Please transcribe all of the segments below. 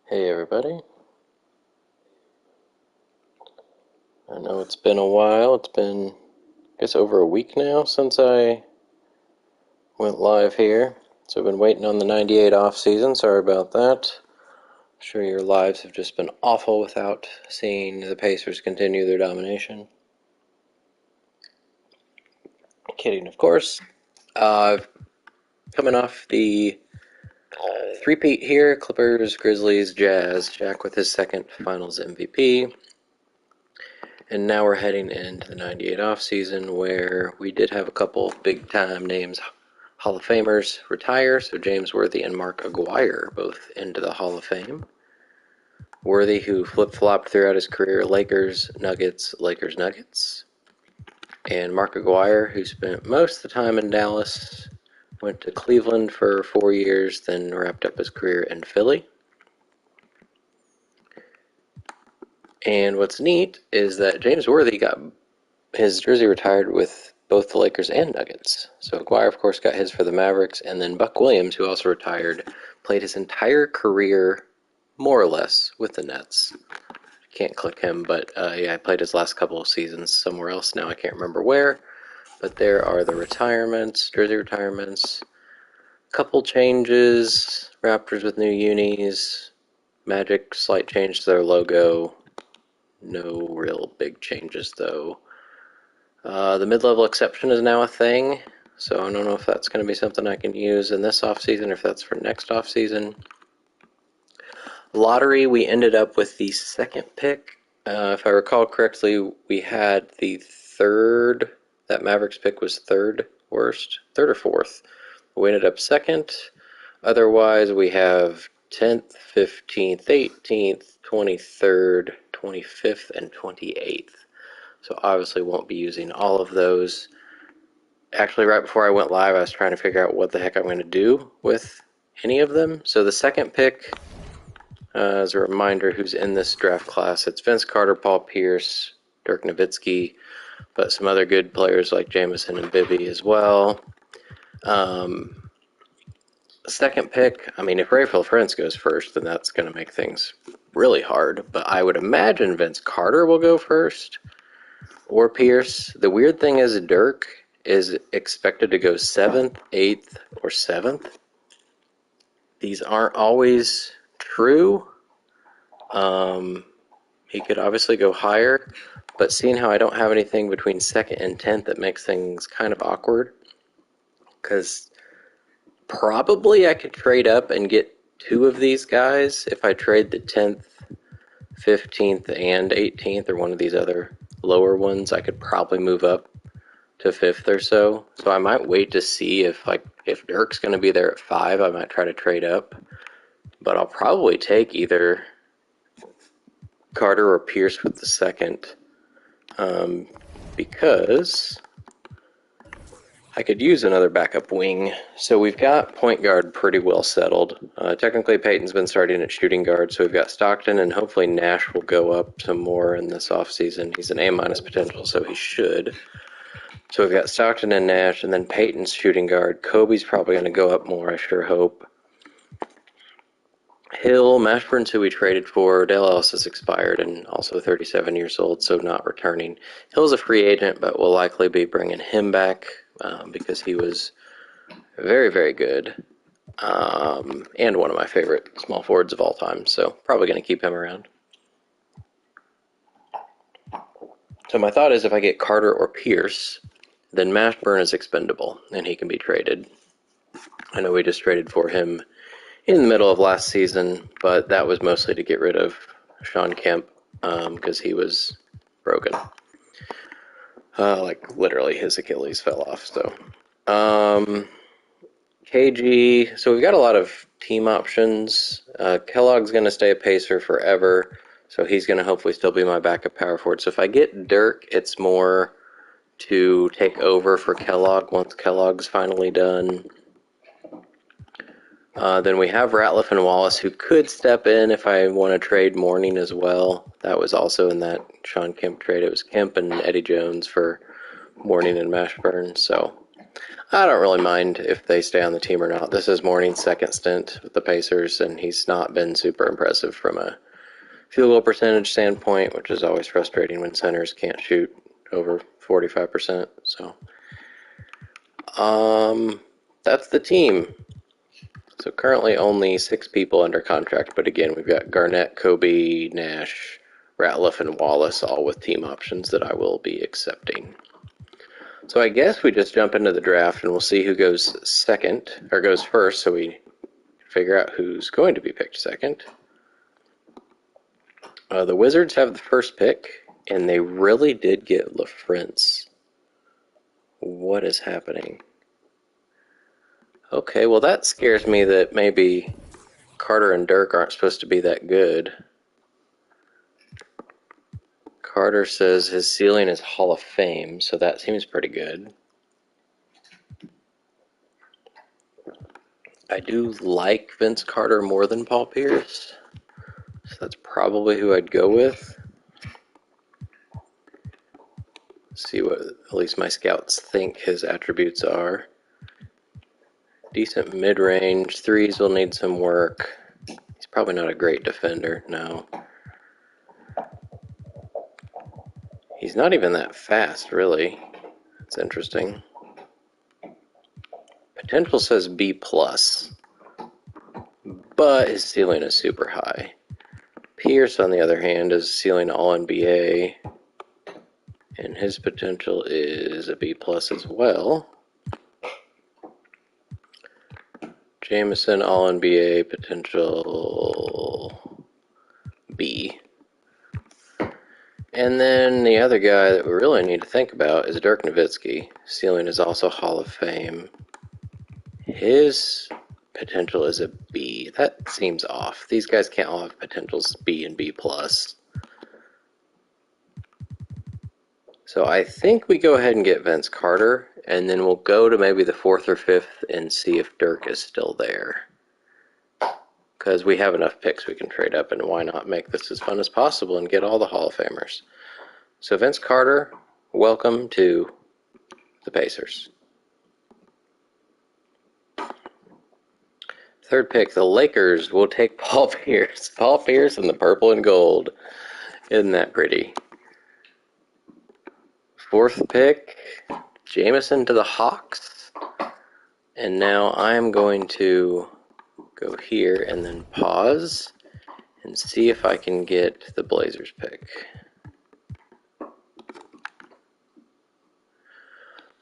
Hey everybody. I know it's been a while. It's been, I guess, over a week now since I went live here. So I've been waiting on the 98 off season. Sorry about that. I'm sure your lives have just been awful without seeing the Pacers continue their domination. Kidding, of course. Coming off the three-peat here, Clippers, Grizzlies, Jazz. Jack with his second Finals MVP. And now we're heading into the 98 offseason where we did have a couple big-time names, Hall of Famers, retire. So James Worthy and Mark Aguirre both into the Hall of Fame. Worthy, who flip-flopped throughout his career, Lakers, Nuggets, Lakers, Nuggets. And Mark Aguirre, who spent most of the time in Dallas, went to Cleveland for 4 years, then wrapped up his career in Philly. And what's neat is that James Worthy got his jersey retired with both the Lakers and Nuggets. So Aguirre, of course, got his for the Mavericks, and then Buck Williams, who also retired, played his entire career, more or less, with the Nets. Can't click him, but yeah, I played his last couple of seasons somewhere else now. I can't remember where. But there are the retirements, jersey retirements, couple changes, Raptors with new unis, Magic, slight change to their logo. No real big changes, though. The mid-level exception is now a thing, so I don't know if that's going to be something I can use in this offseason or if that's for next offseason. Lottery, we ended up with the second pick. If I recall correctly, we had the third. That Mavericks pick was third worst, third or fourth. We ended up second. Otherwise, we have 10th, 15th, 18th, 23rd, 25th, and 28th. So obviously won't be using all of those. Actually, right before I went live, I was trying to figure out what the heck I'm going to do with any of them. So the second pick, as a reminder, who's in this draft class, it's Vince Carter, Paul Pierce, Dirk Nowitzki, but some other good players like Jamison and Bibby as well. Second pick, I mean, if Rafael Prince goes first, then that's going to make things really hard. But I would imagine Vince Carter will go first, or Pierce. The weird thing is Dirk is expected to go 7th, 8th, or 7th. These aren't always true. He could obviously go higher, but seeing how I don't have anything between 2nd and 10th, it makes things kind of awkward. Because probably I could trade up and get two of these guys if I trade the 10th, 15th, and 18th, or one of these other lower ones. I could probably move up to 5th or so. So I might wait to see if Dirk's going to be there at 5, I might try to trade up. But I'll probably take either Carter or Pierce with the second, because I could use another backup wing. So we've got point guard pretty well settled. Technically, Peyton's been starting at shooting guard, so we've got Stockton, and hopefully Nash will go up some more in this offseason. He's an A- potential, so he should. So we've got Stockton and Nash, and then Peyton's shooting guard. Kobe's probably going to go up more, I sure hope. Hill, Mashburn's who we traded for. Dale Ellis has expired and also 37 years old, so not returning. Hill's a free agent, but we'll likely be bringing him back because he was very, very good and one of my favorite small forwards of all time, so probably going to keep him around. So my thought is if I get Carter or Pierce, then Mashburn is expendable, and he can be traded. I know we just traded for him in the middle of last season, but that was mostly to get rid of Sean Kemp because he was broken. Like, literally, his Achilles fell off. So, KG, so we've got a lot of team options. Kellogg's going to stay a Pacer forever, so he's going to hopefully still be my backup power forward. So if I get Dirk, it's more to take over for Kellogg once Kellogg's finally done. Then we have Ratliff and Wallace, who could step in if I want to trade Mourning as well. That was also in that Sean Kemp trade. It was Kemp and Eddie Jones for Mourning and Mashburn. So I don't really mind if they stay on the team or not. This is Mourning's second stint with the Pacers, and he's not been super impressive from a field goal percentage standpoint, which is always frustrating when centers can't shoot over 45%. So, that's the team. So currently only 6 people under contract, but again, we've got Garnett, Kobe, Nash, Ratliff, and Wallace, all with team options that I will be accepting. So I guess we just jump into the draft and we'll see who goes second, or goes first, so we figure out who's going to be picked second. The Wizards have the first pick, and they really did get LaFrance. What is happening? Okay, well that scares me that maybe Carter and Dirk aren't supposed to be that good. Carter says his ceiling is Hall of Fame, so that seems pretty good. I do like Vince Carter more than Paul Pierce, so that's probably who I'd go with. See what at least my scouts think his attributes are. Decent mid-range. Threes will need some work. He's probably not a great defender, no. He's not even that fast, really. It's interesting. Potential says B+, but his ceiling is super high. Pierce, on the other hand, is ceiling All-NBA, and his potential is a B+ as well. Jameson, All-NBA, potential B. And then the other guy that we really need to think about is Dirk Nowitzki. Ceiling is also Hall of Fame. His potential is a B. That seems off. These guys can't all have potentials B and B+. So I think we go ahead and get Vince Carter, and then we'll go to maybe the 4th or 5th and see if Dirk is still there. Because we have enough picks we can trade up, and why not make this as fun as possible and get all the Hall of Famers. So Vince Carter, welcome to the Pacers. Third pick, the Lakers will take Paul Pierce. Paul Pierce in the purple and gold. Isn't that pretty? Fourth pick, Jameson to the Hawks. And now I'm going to go here and then pause and see if I can get the Blazers pick.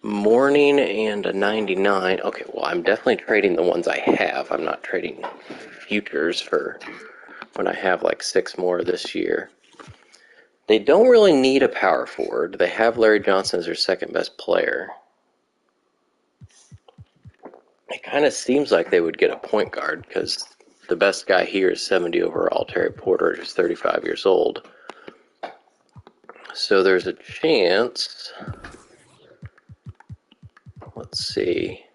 Mourning and a 99. Okay, well, I'm definitely trading the ones I have. I'm not trading futures for when I have like 6 more this year. They don't really need a power forward. They have Larry Johnson as their second best player. It kind of seems like they would get a point guard because the best guy here is 70 overall. Terry Porter is 35 years old. So there's a chance. Let's see.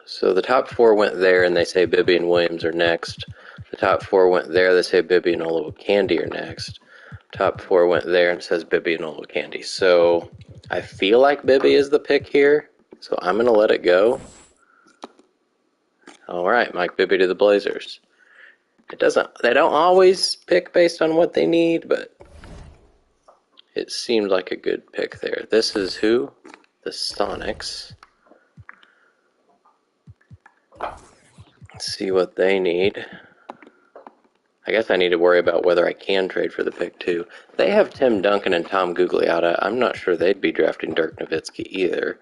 So the top 4 went there, and they say Bibby and Williams are next. The top 4 went there, they say Bibby and Olowokandi are next. Top 4 went there and says Bibby and Olowokandi. So I feel like Bibby is the pick here, so I'm going to let it go. All right, Mike Bibby to the Blazers. They don't always pick based on what they need, but it seemed like a good pick there. This is who? The Sonics. Let's see what they need. I guess I need to worry about whether I can trade for the pick too. They have Tim Duncan and Tom Gugliotta. I'm not sure they'd be drafting Dirk Nowitzki either.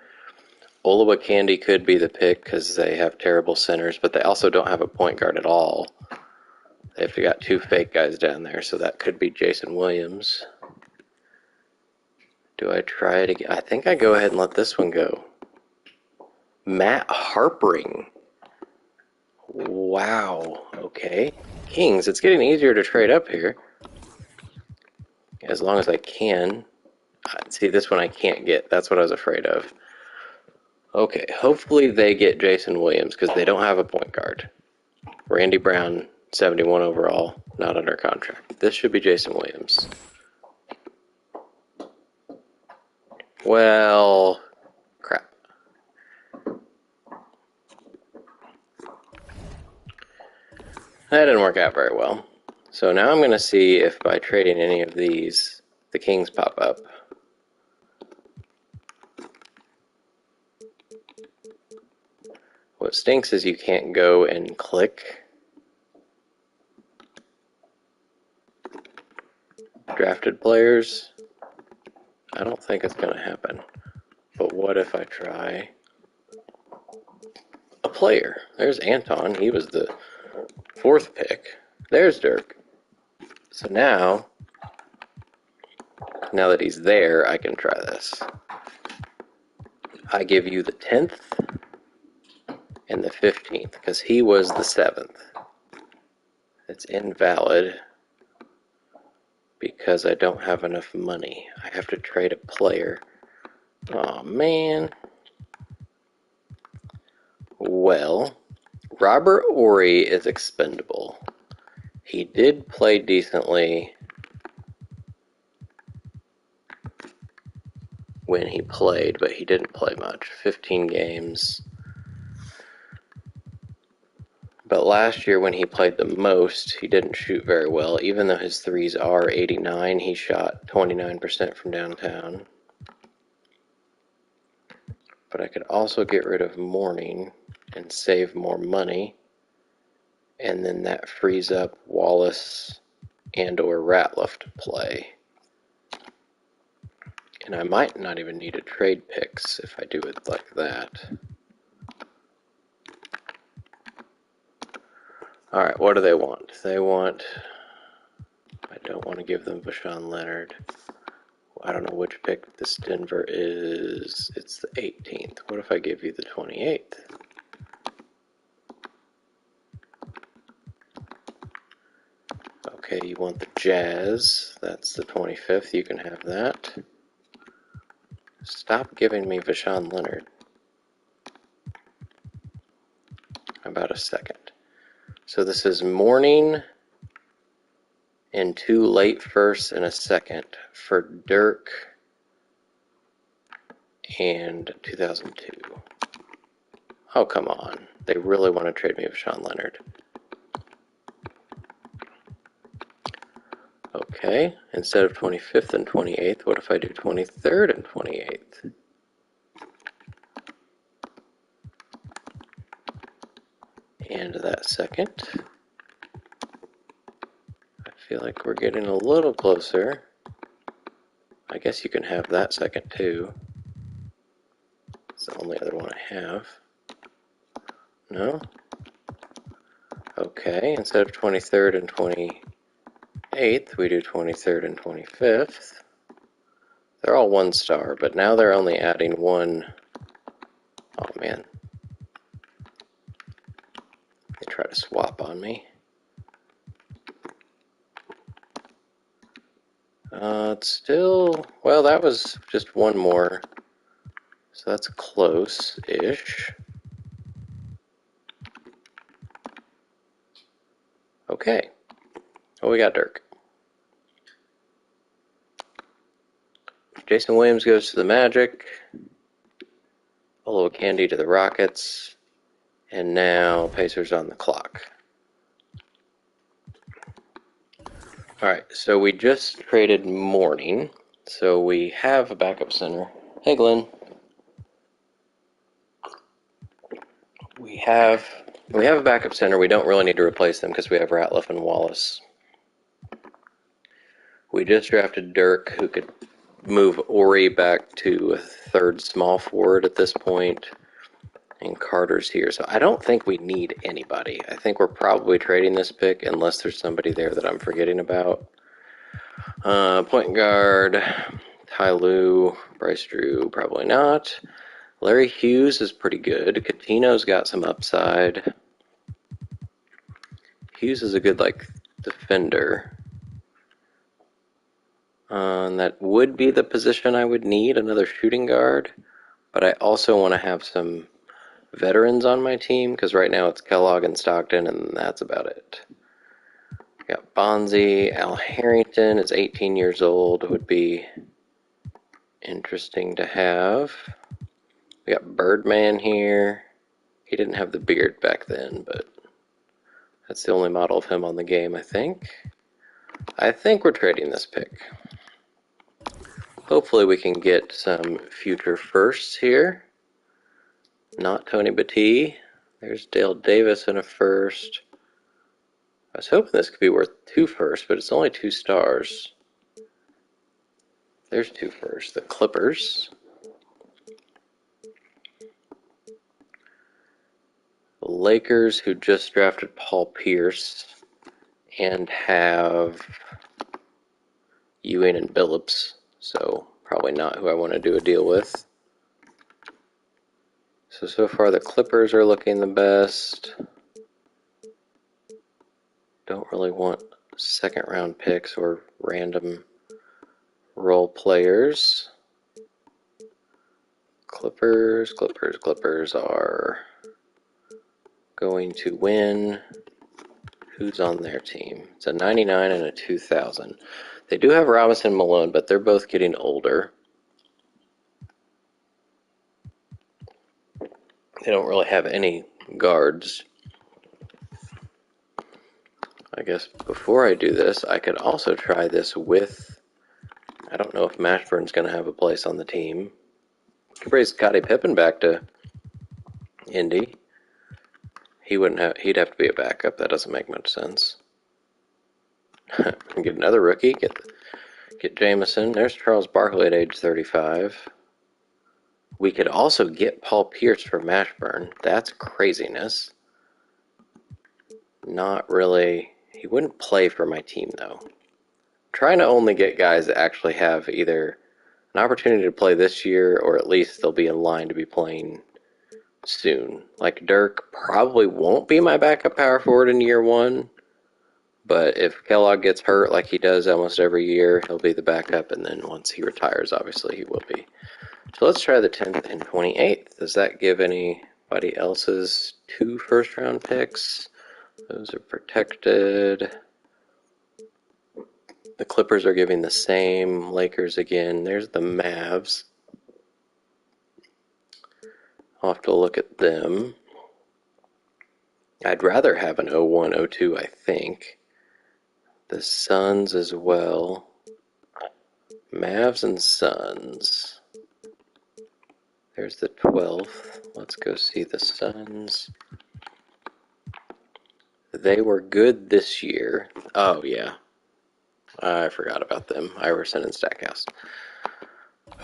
Olowokandi could be the pick because they have terrible centers, but they also don't have a point guard at all. They've got 2 fake guys down there, so that could be Jason Williams. Do I try it again? I think I go ahead and let this one go. Matt Harpering. Wow. Okay. Kings. It's getting easier to trade up here. As long as I can. See, this one I can't get. That's what I was afraid of. Okay. Hopefully they get Jason Williams because they don't have a point guard. Randy Brown, 71 overall, not under contract. This should be Jason Williams. Well, crap. That didn't work out very well. So now I'm going to see if by trading any of these, the kings pop up. What stinks is you can't go and click drafted players. I don't think it's going to happen. But what if I try a player? There's Anton. He was the 4th pick. There's Dirk. So now that he's there, I can try this. I give you the 10th and the 15th because he was the 7th. It's invalid because I don't have enough money. I have to trade a player. Oh man. Well, Robert Ory is expendable. He did play decently when he played, but he didn't play much. 15 games. But last year when he played the most, he didn't shoot very well. Even though his threes are 89, he shot 29% from downtown. But I could also get rid of Mourning and save more money. And then that frees up Wallace and or Ratliff to play. And I might not even need a trade picks if I do it like that. Alright, what do they want? They want... I don't want to give them Vashawn Leonard. I don't know which pick this Denver is. It's the 18th. What if I give you the 28th? Okay, you want the Jazz. That's the 25th. You can have that. Stop giving me Vashawn Leonard. About a second. So this is Mourning and 2 late firsts and a second for Dirk and 2002. Oh, come on. They really want to trade me Vashawn Leonard. Okay, instead of 25th and 28th, what if I do 23rd and 28th? And that second. I feel like we're getting a little closer. I guess you can have that second too. It's the only other one I have. No? Okay, instead of 23rd and 28th, we do 23rd and 25th. They're all 1 star, but now they're only adding 1. Oh man. They try to swap on me. It's still, well, that was just 1 more. So that's close-ish. Okay. Oh, we got Dirk. Jason Williams goes to the Magic. Olo Candy to the Rockets. And now Pacers on the clock. Alright, so we just traded Mourning. So we have a backup center. Hey, Glenn. We have a backup center. We don't really need to replace them because we have Ratliff and Wallace. We just drafted Dirk, who could move Ori back to a 3rd small forward at this point. And Carter's here. So I don't think we need anybody. I think we're probably trading this pick unless there's somebody there that I'm forgetting about. Point guard, Ty Lue, Bryce Drew, probably not. Larry Hughes is pretty good. Coutinho's got some upside. Hughes is a good, defender. And that would be the position I would need, another shooting guard. But I also want to have some veterans on my team, because right now it's Kellogg and Stockton, and that's about it. We got Bonzi. Al Harrington is 18 years old, would be interesting to have. We got Birdman here. He didn't have the beard back then, but that's the only model of him on the game, I think. I think we're trading this pick. Hopefully we can get some future firsts here. Not Tony Battie. There's Dale Davis in a first. I was hoping this could be worth 2 firsts, but it's only 2 stars. There's 2 firsts. The Clippers. The Lakers, who just drafted Paul Pierce and have Ewing and Billups, so probably not who I want to do a deal with. So far the Clippers are looking the best. Don't really want second round picks or random role players. Clippers are going to win. Who's on their team? It's a 99 and a 2000. They do have Robinson and Malone, but they're both getting older. They don't really have any guards. I guess before I do this, I could also try this with, I don't know if Mashburn's going to have a place on the team. Could bring Scottie Pippen back to Indy. He wouldn't have. He'd have to be a backup. That doesn't make much sense. Get another rookie. Get Jameson. There's Charles Barkley at age 35. We could also get Paul Pierce for Mashburn. That's craziness. Not really. He wouldn't play for my team though. I'm trying to only get guys that actually have either an opportunity to play this year, or at least they'll be in line to be playing soon. Like Dirk probably won't be my backup power forward in year 1, but if Kellogg gets hurt like he does almost every year, he'll be the backup, and then once he retires, obviously he will be. So let's try the 10th and 28th. Does that give anybody else's 2 first-round picks? Those are protected. The Clippers are giving the same. Lakers again. There's the Mavs. I'll have to look at them. I'd rather have an 01, 02, I think. The Suns as well. Mavs and Suns. There's the 12th. Let's go see the Suns. They were good this year. Oh, yeah. I forgot about them. Iverson and Stackhouse.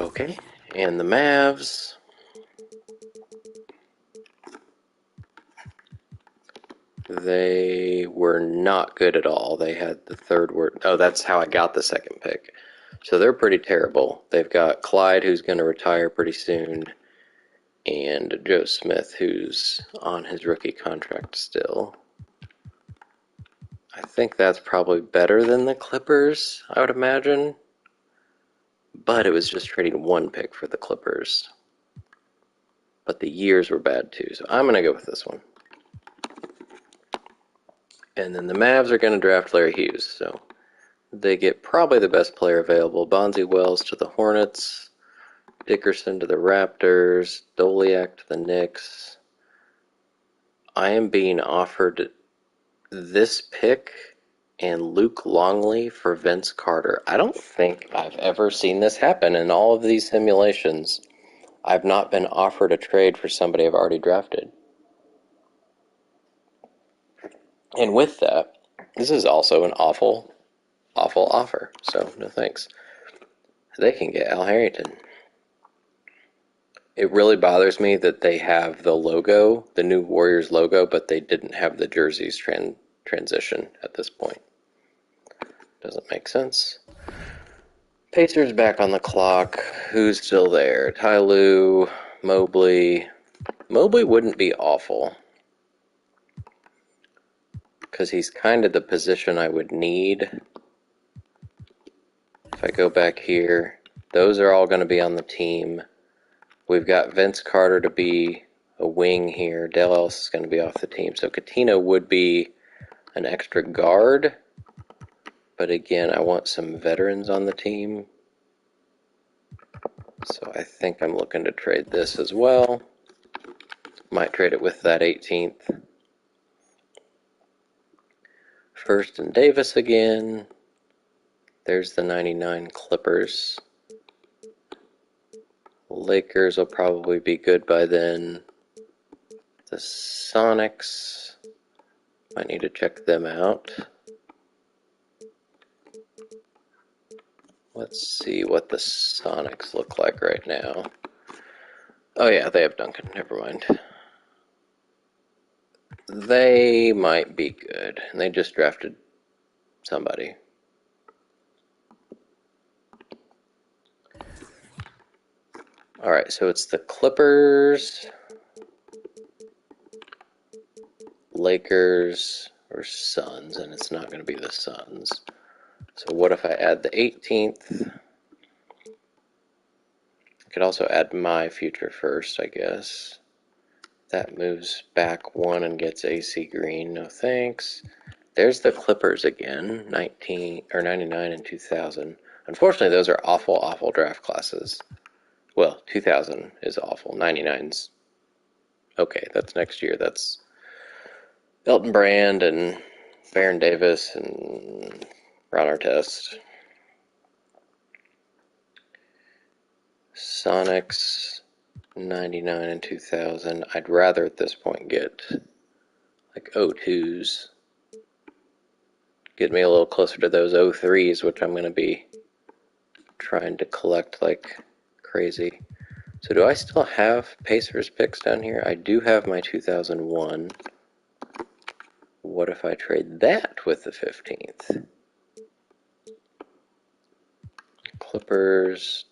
Okay. And the Mavs. They were not good at all. They had the third word. Oh, that's how I got the second pick. So they're pretty terrible. They've got Clyde, who's going to retire pretty soon, and Joe Smith, who's on his rookie contract still. I think that's probably better than the Clippers, I would imagine. But it was just trading 1 pick for the Clippers. But the years were bad too, so I'm going to go with this one. And then the Mavs are going to draft Larry Hughes, so they get probably the best player available. Bonzi Wells to the Hornets, Dickerson to the Raptors, Doliak to the Knicks. I am being offered this pick and Luke Longley for Vince Carter. I don't think I've ever seen this happen in all of these simulations. I've not been offered a trade for somebody I've already drafted. And with that, this is also an awful offer. So, no thanks. They can get Al Harrington. It really bothers me that they have the logo, the new Warriors logo, but they didn't have the jerseys transition at this point. Doesn't make sense. Pacers back on the clock. Who's still there? Ty Lue, Mobley. Mobley wouldn't be awful, because he's kind of the position I would need. If I go back here, those are all going to be on the team. We've got Vince Carter to be a wing here. Dale Ellis is going to be off the team. So Coutinho would be an extra guard. But again, I want some veterans on the team. So I think I'm looking to trade this as well. Might trade it with that 18th. First and Davis again. There's the 99 Clippers. Lakers will probably be good by then. The Sonics, might need to check them out. Let's see what the Sonics look like right now. Oh yeah, they have Duncan, never mind. They might be good, and they just drafted somebody. Alright, so it's the Clippers, Lakers, or Suns, and it's not going to be the Suns. So what if I add the 18th? I could also add my future first, I guess. That moves back one and gets AC green. No thanks. There's the Clippers again, 99 and 2000. Unfortunately, those are awful, awful draft classes. Well, 2000 is awful. 99's okay. That's next year. That's Elton Brand and Baron Davis and Ron Artest. Sonics, 99 and 2000. I'd rather at this point get like O2s. Get me a little closer to those O3s, which I'm going to be trying to collect like crazy. So do I still have Pacers picks down here? I do have my 2001. What if I trade that with the 15th? Clippers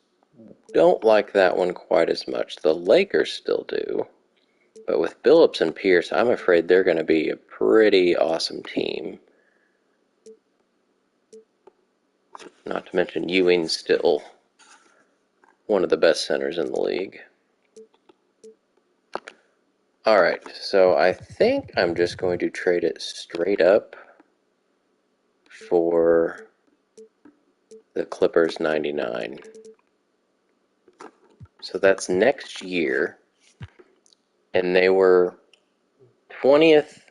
don't like that one quite as much. The Lakers still do. But with Billups and Pierce, I'm afraid they're going to be a pretty awesome team. Not to mention Ewing's still one of the best centers in the league. Alright, so I think I'm just going to trade it straight up for the Clippers 99. So that's next year, and they were 20th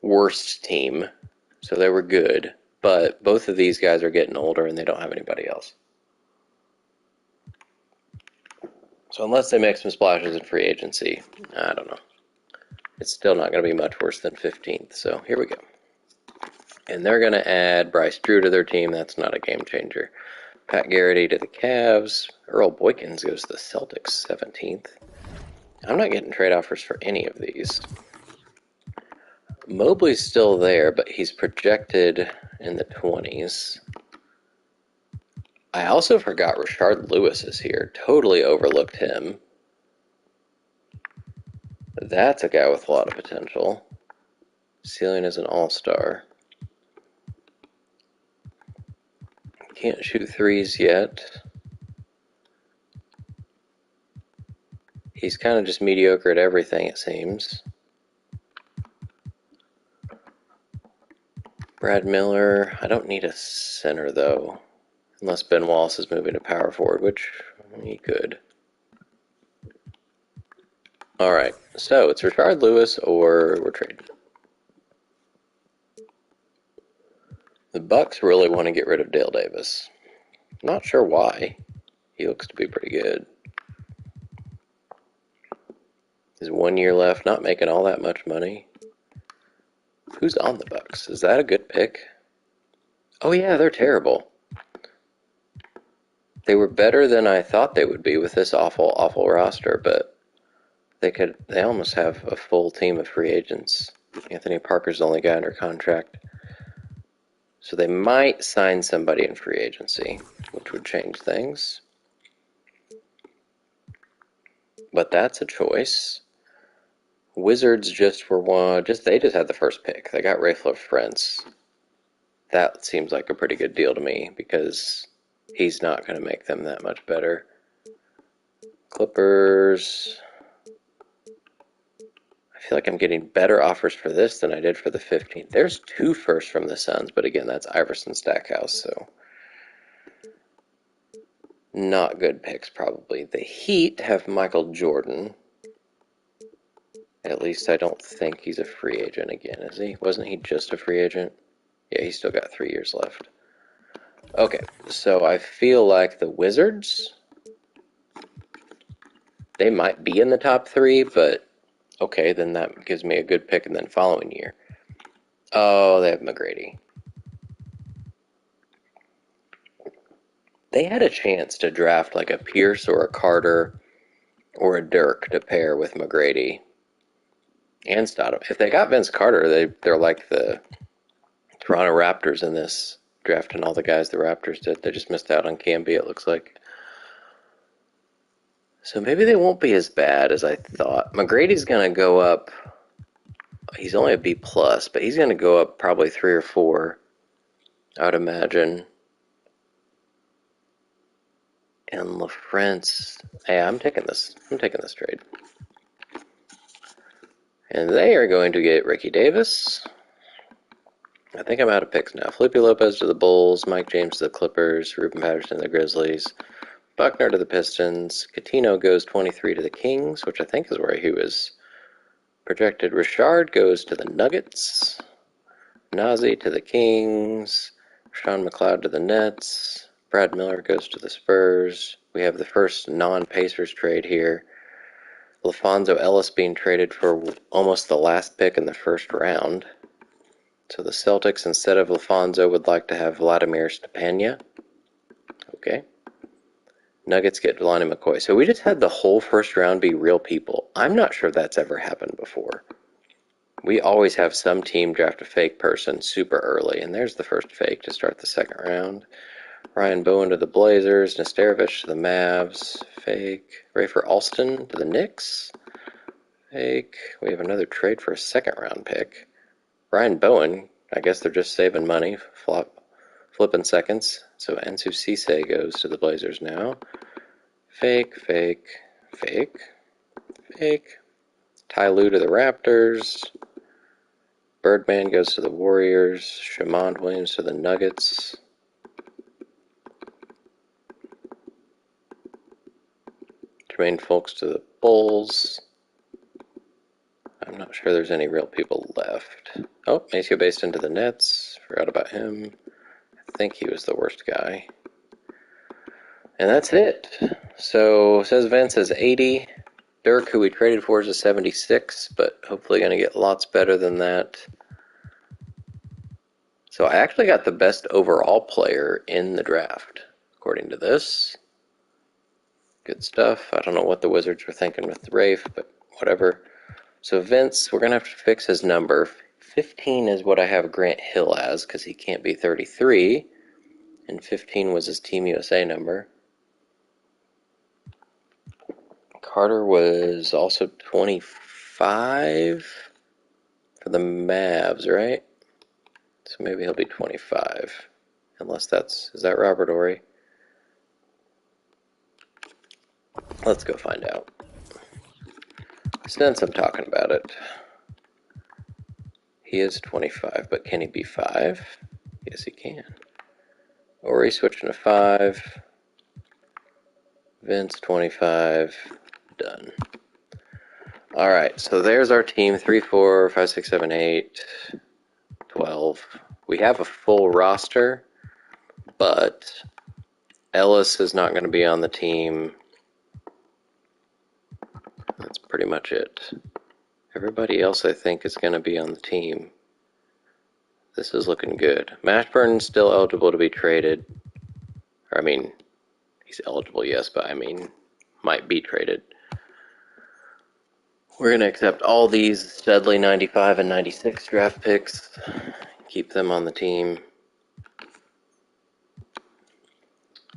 worst team, so they were good, but both of these guys are getting older and they don't have anybody else. So unless they make some splashes in free agency, I don't know. It's still not going to be much worse than 15th, so here we go. And they're going to add Bryce Drew to their team. That's not a game changer. Pat Garrity to the Cavs. Earl Boykins goes to the Celtics, 17th. I'm not getting trade offers for any of these. Mobley's still there, but he's projected in the 20s. I also forgot Rashard Lewis is here. Totally overlooked him. That's a guy with a lot of potential. Ceiling is an all-star. Can't shoot threes yet. He's kind of just mediocre at everything, it seems. Brad Miller. I don't need a center, though. Unless Ben Wallace is moving to power forward, which he could. Alright, so it's Rashard Lewis or we're trading. The Bucks really want to get rid of Dale Davis. Not sure why. He looks to be pretty good. He's 1 year left, not making all that much money. Who's on the Bucks? Is that a good pick? Oh yeah, they're terrible. They were better than I thought they would be with this awful, awful roster, but they almost have a full team of free agents. Anthony Parker's the only guy under contract. So they might sign somebody in free agency, which would change things. But that's a choice. Wizards they just had the first pick. They got Rafael Frentz. That seems like a pretty good deal to me because he's not going to make them that much better. Clippers. I feel like I'm getting better offers for this than I did for the 15th. There's 2 firsts from the Suns, but again, that's Iverson Stackhouse, so. Not good picks, probably. The Heat have Michael Jordan. At least I don't think he's a free agent again, is he? Wasn't he just a free agent? Yeah, he's still got 3 years left. Okay, so I feel like the Wizards, they might be in the top 3, but okay, then that gives me a good pick and then following year. Oh, they have McGrady. They had a chance to draft like a Pierce or a Carter or a Dirk to pair with McGrady and Stodham. If they got Vince Carter, they're like the Toronto Raptors in this, drafting all the guys the Raptors did. They just missed out on Camby, it looks like. So maybe they won't be as bad as I thought. McGrady's going to go up. He's only a B+, but he's going to go up probably 3 or 4, I would imagine. And LaFrance, hey, I'm taking this trade. And they are going to get Ricky Davis. I think I'm out of picks now. Felipe Lopez to the Bulls, Mike James to the Clippers, Ruben Patterson to the Grizzlies, Buckner to the Pistons, Coutinho goes 23 to the Kings, which I think is where he was projected. Richard goes to the Nuggets, Nazi to the Kings, Sean McLeod to the Nets, Brad Miller goes to the Spurs. We have the first non-Pacers trade here. LaFonso Ellis being traded for almost the last pick in the first round. So the Celtics, instead of LaFonso, would like to have Vladimir Stepania. Okay. Nuggets get Delaney McCoy. So we just had the whole first round be real people. I'm not sure that's ever happened before. We always have some team draft a fake person super early, and there's the first fake to start the second round. Ryan Bowen to the Blazers, Nesterovich to the Mavs, fake. Rafer Alston to the Knicks, fake. We have another trade for a second round pick. Ryan Bowen, I guess they're just saving money, flipping seconds. So Ansu Cisse goes to the Blazers now. Fake, fake, fake, fake. Ty Lue to the Raptors. Birdman goes to the Warriors. Shamond Williams to the Nuggets. Jermaine Folks to the Bulls. I'm not sure there's any real people left. Oh, Maceo Baston to the Nets. Forgot about him. I think he was the worst guy. And that's it. So, says Vince is 80. Dirk, who we traded for, is a 76, but hopefully going to get lots better than that. So I actually got the best overall player in the draft, according to this. Good stuff. I don't know what the Wizards were thinking with Rafe, but whatever. So Vince, we're going to have to fix his number. 15 is what I have Grant Hill as, because he can't be 33. And 15 was his Team USA number. Carter was also 25 for the Mavs, right? So maybe he'll be 25. Unless is that Robert Horry? Let's go find out. Since I'm talking about it. He is 25, but can he be 5? Yes, he can. Horry switching to 5. Vince 25. Done. Alright, so there's our team. 3, 4, 5, 6, 7, 8, 12. We have a full roster, but Ellis is not going to be on the team. That's pretty much it. Everybody else, I think, is going to be on the team. This is looking good. Mashburn's still eligible to be traded. Or, I mean, he's eligible, yes, but I mean, might be traded. We're going to accept all these Studley 95 and 96 draft picks. Keep them on the team.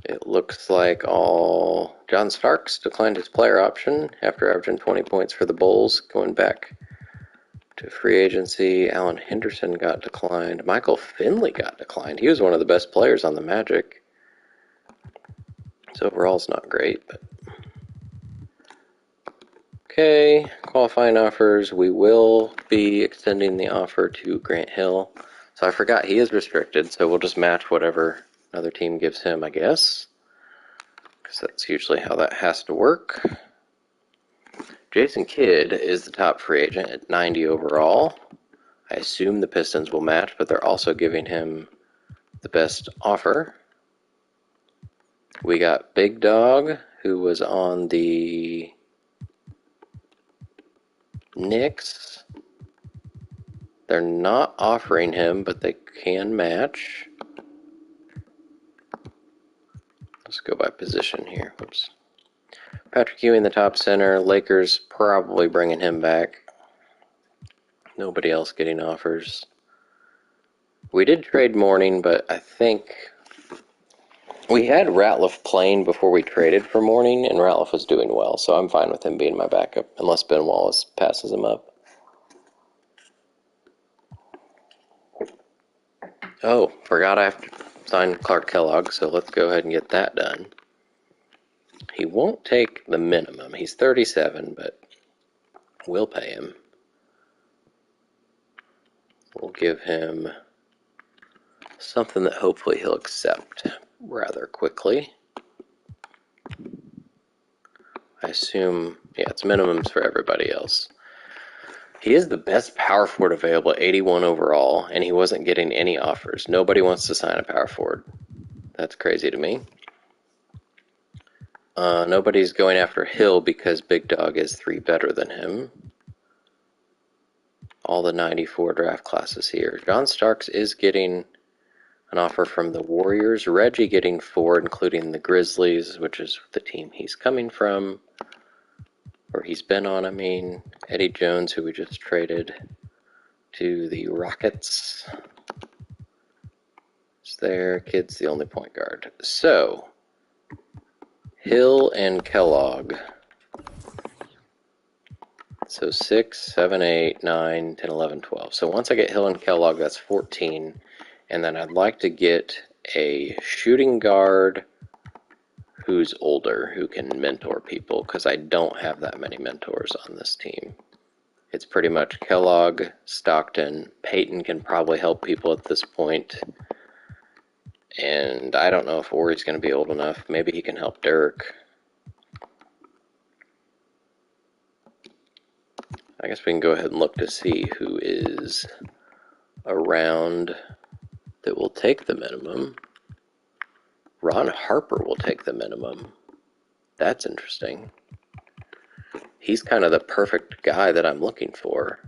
It looks like John Starks declined his player option after averaging 20 points for the Bulls, going back to free agency. Alan Henderson got declined. Michael Finley got declined. He was one of the best players on the Magic. So overall's not great, but okay. Qualifying offers. We will be extending the offer to Grant Hill. So I forgot he is restricted, so we'll just match whatever another team gives him, I guess. because that's usually how that has to work. Jason Kidd is the top free agent at 90 overall. I assume the Pistons will match, but they're also giving him the best offer. We got Big Dog, who was on the Knicks. They're not offering him, but they can match. Let's go by position here. Oops. Patrick Ewing, the top center. Lakers probably bringing him back. Nobody else getting offers. We did trade Mourning, but I think we had Ratliff playing before we traded for Mourning, and Ratliff was doing well, so I'm fine with him being my backup, unless Ben Wallace passes him up. Oh, forgot I have to sign Clark Kellogg, so let's go ahead and get that done. He won't take the minimum. He's 37, but we'll pay him. We'll give him something that hopefully he'll accept rather quickly. I assume, yeah, it's minimums for everybody else. He is the best power forward available at 81 overall, and he wasn't getting any offers. Nobody wants to sign a power forward. That's crazy to me. Nobody's going after Hill because Big Dog is 3 better than him. All the 94 draft classes here. John Starks is getting an offer from the Warriors. Reggie getting 4, including the Grizzlies, which is the team he's coming from. Or he's been on, I mean. Eddie Jones, who we just traded to the Rockets. It's there. Kid's the only point guard. So, Hill and Kellogg. So 6, 7, 8, 9, 10, 11, 12. So once I get Hill and Kellogg, that's 14. And then I'd like to get a shooting guard who's older, who can mentor people, because I don't have that many mentors on this team. It's pretty much Kellogg, Stockton. Peyton can probably help people at this point. And I don't know if Ori's going to be old enough. Maybe he can help Dirk. I guess we can go ahead and look to see who is around that will take the minimum. Ron Harper will take the minimum. That's interesting. He's kind of the perfect guy that I'm looking for.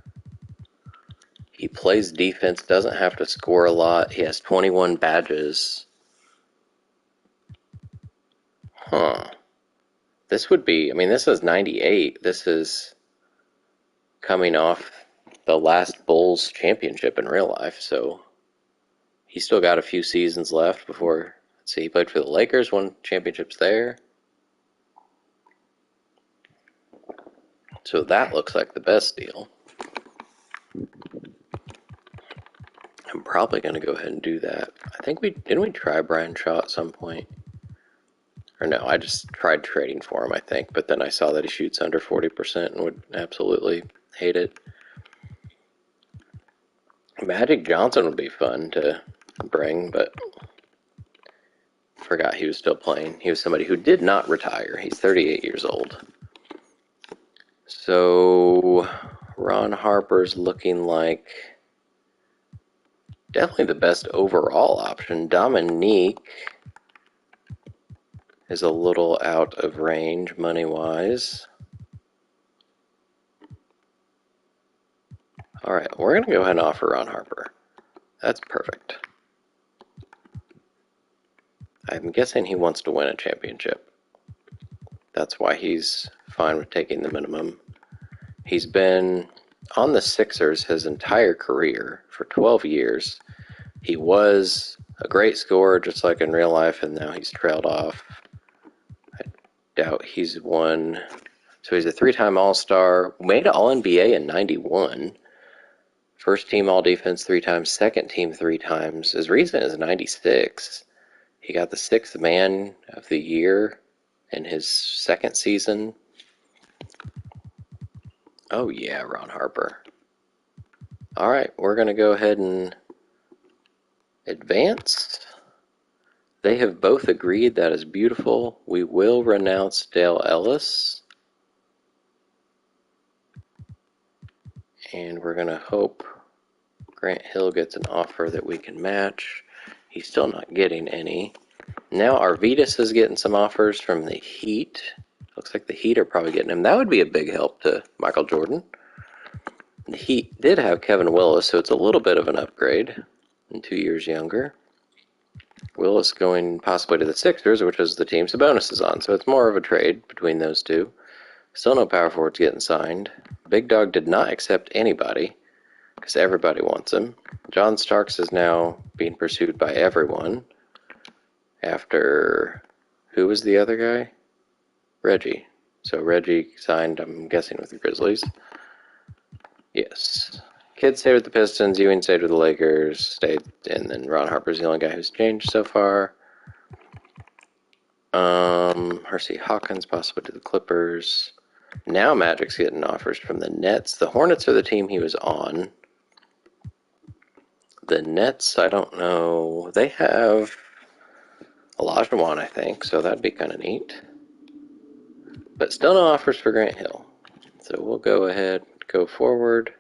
He plays defense, doesn't have to score a lot. He has 21 badges. Huh. This would be, I mean, this is 98. This is coming off the last Bulls championship in real life, so he's still got a few seasons left before, let's see, he played for the Lakers, won championships there. So that looks like the best deal. I'm probably going to go ahead and do that. I think didn't we try Brian Shaw at some point? Or no, I just tried trading for him, I think, but then I saw that he shoots under 40% and would absolutely hate it. Magic Johnson would be fun to bring, but forgot he was still playing. He was somebody who did not retire. He's 38 years old. So Ron Harper's looking like definitely the best overall option. Dominique is a little out of range money-wise. All right, we're going to go ahead and offer Ron Harper. That's perfect. I'm guessing he wants to win a championship. That's why he's fine with taking the minimum. He's been on the Sixers his entire career for 12 years. He was a great scorer just like in real life, and now he's trailed off. I doubt he's won. So he's a 3-time All-Star, made All-NBA in 91. First team All-Defense 3 times, second team 3 times. As recent as 96. He got the 6th Man of the Year in his second season. Oh yeah, Ron Harper. Alright, we're going to go ahead and advance They have both agreed that is beautiful. We will renounce Dale Ellis. And we're going to hope Grant Hill gets an offer that we can match. He's still not getting any. Now Arvidas is getting some offers from the Heat. Looks like the Heat are probably getting him. That would be a big help to Michael Jordan. The Heat did have Kevin Willis, so it's a little bit of an upgrade. And 2 years younger. Willis going possibly to the Sixers, which is the team Sabonis is on. So it's more of a trade between those two. Still no power forwards getting signed. Big Dog did not accept anybody because everybody wants him. John Starks is now being pursued by everyone. After, who was the other guy? Reggie. So Reggie signed, I'm guessing, with the Grizzlies. Yes. Kidd stayed with the Pistons, Ewing stayed with the Lakers, and then Ron Harper's the only guy who's changed so far. Hersey Hawkins possibly to the Clippers. Now Magic's getting offers from the Nets. The Hornets are the team he was on. The Nets, I don't know. They have Olajuwon, I think, so that'd be kind of neat. But still no offers for Grant Hill. So we'll go ahead, go forward.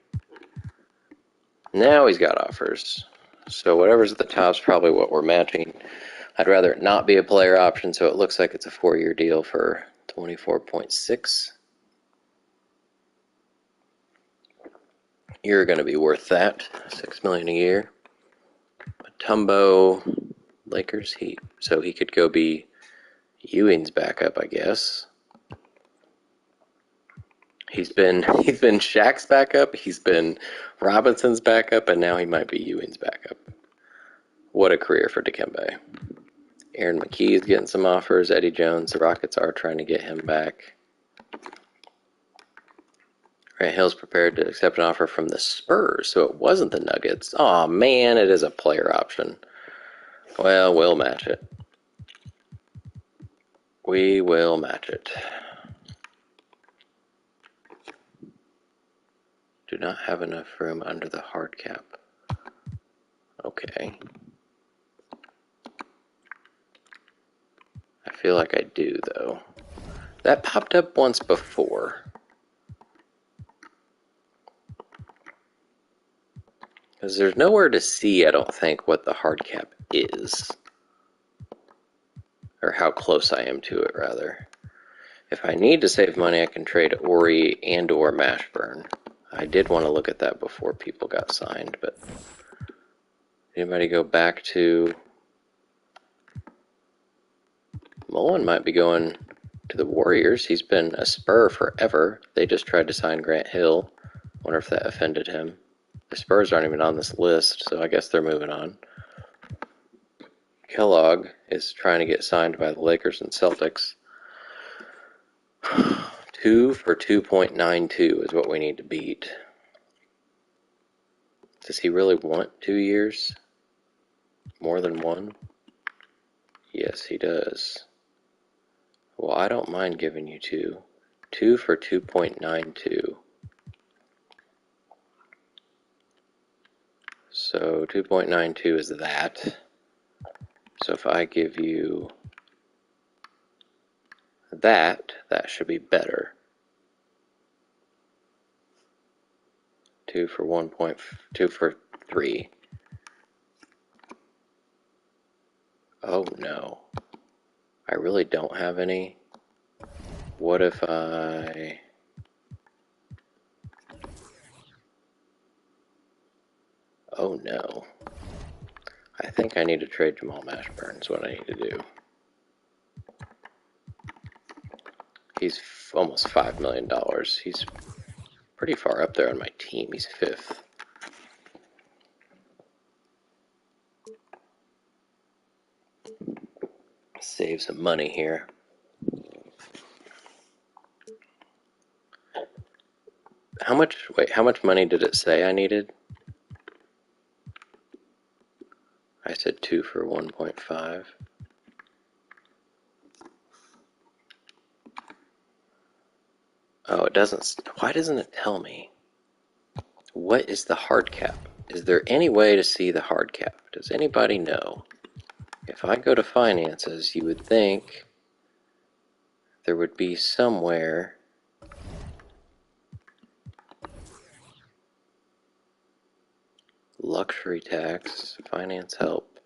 Now he's got offers. So whatever's at the top is probably what we're matching. I'd rather it not be a player option, so it looks like it's a 4-year deal for 24.6. You're going to be worth that, $6 million a year. Mutombo, Lakers, Heat. So he could go be Ewing's backup, I guess. He's been Shaq's backup, he's been Robinson's backup, and now he might be Ewing's backup. What a career for Dikembe. Aaron McKee is getting some offers. Eddie Jones, the Rockets are trying to get him back. Grant Hill's prepared to accept an offer from the Spurs, so it wasn't the Nuggets. Aw, man, it is a player option. Well, we'll match it. We will match it. Do not have enough room under the hard cap. Okay. I feel like I do, though. That popped up once before. Because there's nowhere to see, I don't think, what the hard cap is. Or how close I am to it, rather. If I need to save money, I can trade Ori and or Mashburn. I did want to look at that before people got signed, but... Anybody go back to... Mullen might be going to the Warriors. He's been a Spur forever. They just tried to sign Grant Hill. Wonder if that offended him. The Spurs aren't even on this list, so I guess they're moving on. Kellogg is trying to get signed by the Lakers and Celtics. 2 for 2.92 is what we need to beat. Does he really want 2 years? More than one? Yes, he does. Well, I don't mind giving you 2. 2 for 2.92. So 2.92 is that. So if I give you that should be better. 2 for 1.2 for 3. Oh no. I really don't have any. What if I... Oh no. I think I need to trade Jamal Mashburn is what I need to do. He's almost $5 million. He's pretty far up there on my team. He's 5th. Save some money here. How much money did it say I needed? I said 2 for 1.5. Oh, it doesn't. Why doesn't it tell me? What is the hard cap? Is there any way to see the hard cap? Does anybody know? If I go to finances, you would think there would be somewhere luxury tax, finance help.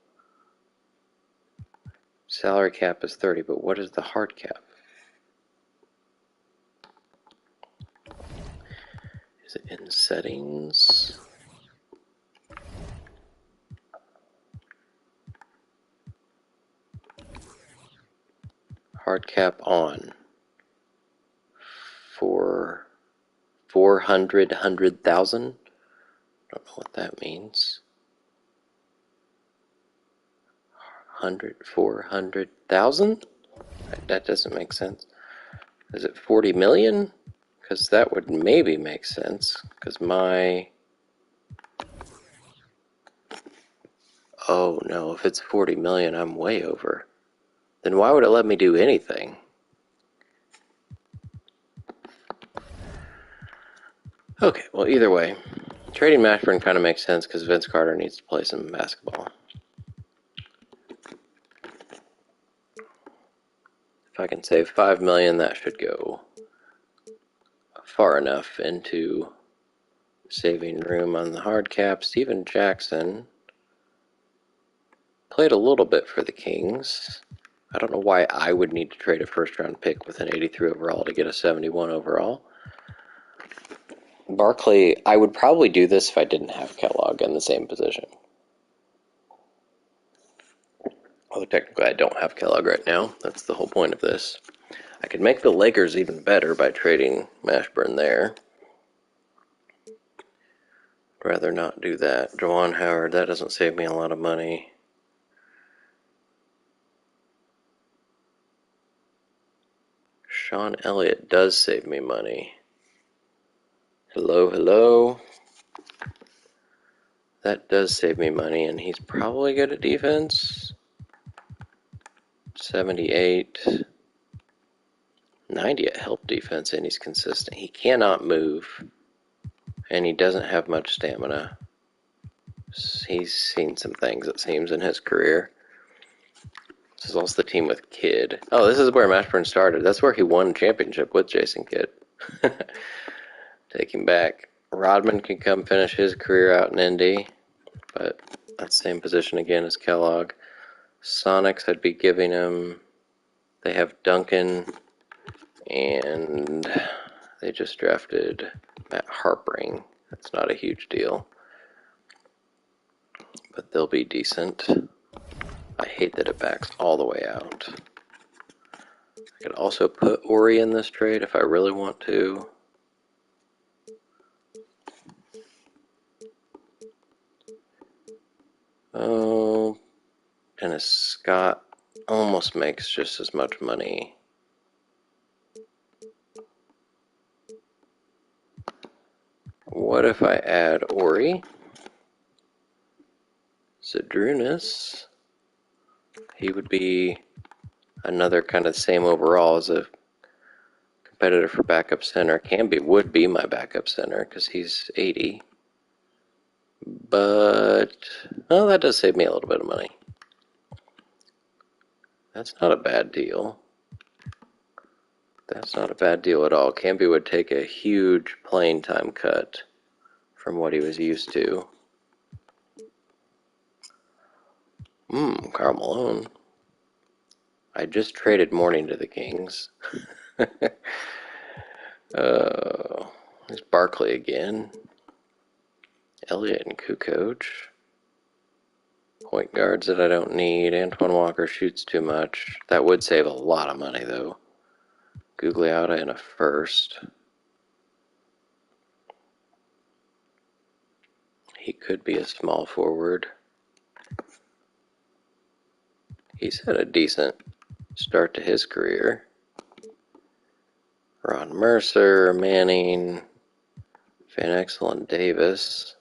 Salary cap is 30, but what is the hard cap? Is it in settings? Hard cap on for 400,000. Don't know what that means. 400,000? That doesn't make sense. Is it 40 million? Because that would maybe make sense. Because my... Oh no, if it's 40 million, I'm way over. Then why would it let me do anything? Okay, well, either way, trading Mashburn kind of makes sense because Vince Carter needs to play some basketball. If I can save 5 million, that should go far enough into saving room on the hard cap. Steven Jackson played a little bit for the Kings. I don't know why I would need to trade a first-round pick with an 83 overall to get a 71 overall. Barkley, I would probably do this if I didn't have Kellogg in the same position. Although technically I don't have Kellogg right now. That's the whole point of this. I could make the Lakers even better by trading Mashburn there. I'd rather not do that. Juwan Howard, that doesn't save me a lot of money. Sean Elliott does save me money. Hello, hello. That does save me money, and he's probably good at defense. 78. 90 at help defense, and he's consistent. He cannot move, and he doesn't have much stamina. He's seen some things, it seems, in his career. This is also the team with Kidd. Oh, this is where Mashburn started. That's where he won a championship with Jason Kidd. Take him back. Rodman can come finish his career out in Indy, but that's the same position again as Kellogg. Sonics, I'd be giving him... They have Duncan, and they just drafted Matt Harpering. That's not a huge deal, but they'll be decent. I hate that it backs all the way out. I could also put Ori in this trade if I really want to. Oh, Dennis Scott almost makes just as much money. What if I add Ori? Zydrunas? He would be another kind of same overall as a competitor for backup center. Would be my backup center because he's 80. But, well, that does save me a little bit of money. That's not a bad deal. That's not a bad deal at all. Camby would take a huge playing time cut from what he was used to. Karl Malone. I just traded Mourning to the Kings. There's Barkley again. Elliott and Kukoc. Point guards that I don't need. Antoine Walker shoots too much. That would save a lot of money, though. Gugliotta in a first. He could be a small forward. He's had a decent start to his career. Ron Mercer, Manning, Van Exel, and Davis.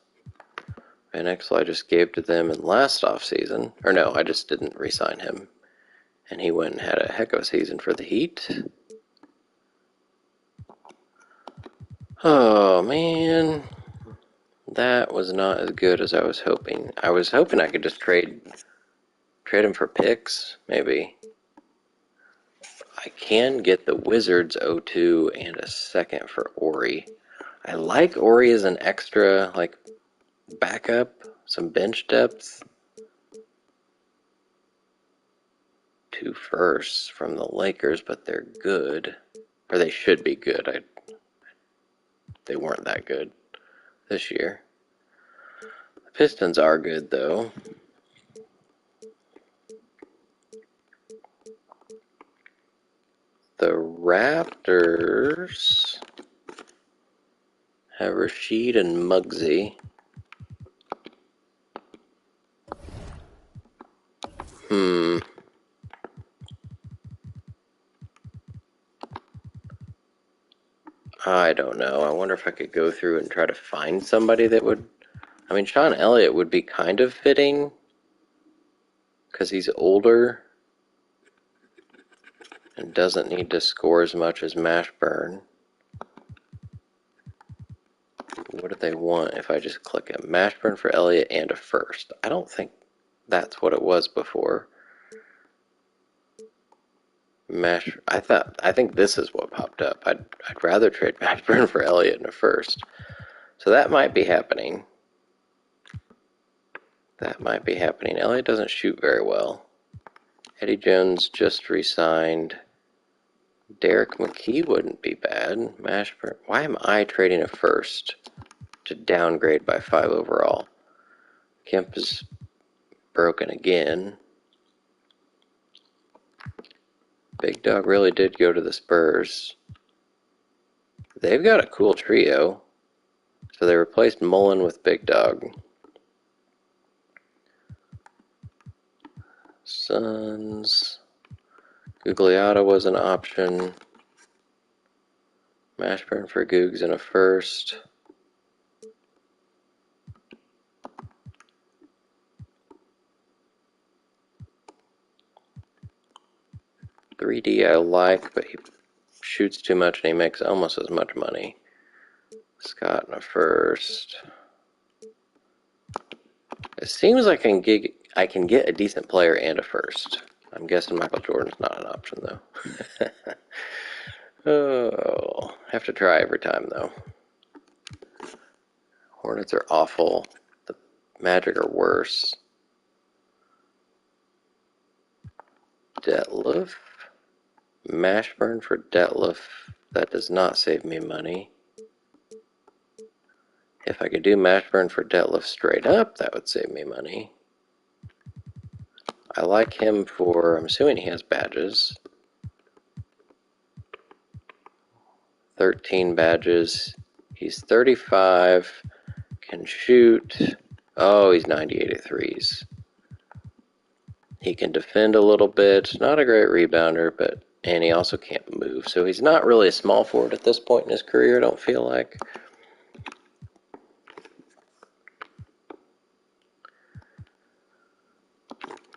Van Exel I just gave to them in last offseason. Or no, I just didn't re-sign him. And he went and had a heck of a season for the Heat. Oh, man. That was not as good as I was hoping. I was hoping I could just trade Trade him for picks, maybe. I can get the Wizards 0-2 and a second for Ori. I like Ori as an extra, like, backup, some bench depth. 2 firsts from the Lakers, but they're good. Or they should be good. They weren't that good this year. The Pistons are good, though. The Raptors have Rashid and Muggsy. I don't know. I wonder if I could go through and try to find somebody that would... I mean, Sean Elliott would be kind of fitting because he's older and doesn't need to score as much as Mashburn. What do they want if I just click him? Mashburn for Elliott and a first. I don't think that's what it was before. I think this is what popped up. I'd rather trade Mashburn for Elliott and a first. So that might be happening. That might be happening. Elliott doesn't shoot very well. Eddie Jones just re-signed. Derek McKee wouldn't be bad. Mashburn. Why am I trading a first to downgrade by 5 overall? Kemp is broken again. Big Dog really did go to the Spurs. They've got a cool trio. So they replaced Mullen with Big Dog. Suns. Gugliotta was an option. Mashburn for Googs in a first. .3D I like, but he shoots too much and he makes almost as much money. Scott in a first. It seems like I can get a decent player and a first. I'm guessing Michael Jordan's not an option, though. Oh, have to try every time, though. Hornets are awful. The Magic are worse. Detlef. Mashburn for Detlef. That does not save me money. If I could do Mashburn for Detlef straight up, that would save me money. I like him for, I'm assuming he has badges. 13 badges. He's 35, can shoot. Oh, he's 98 at threes. He can defend a little bit. Not a great rebounder, and he also can't move. So he's not really a small forward at this point in his career, I don't feel like.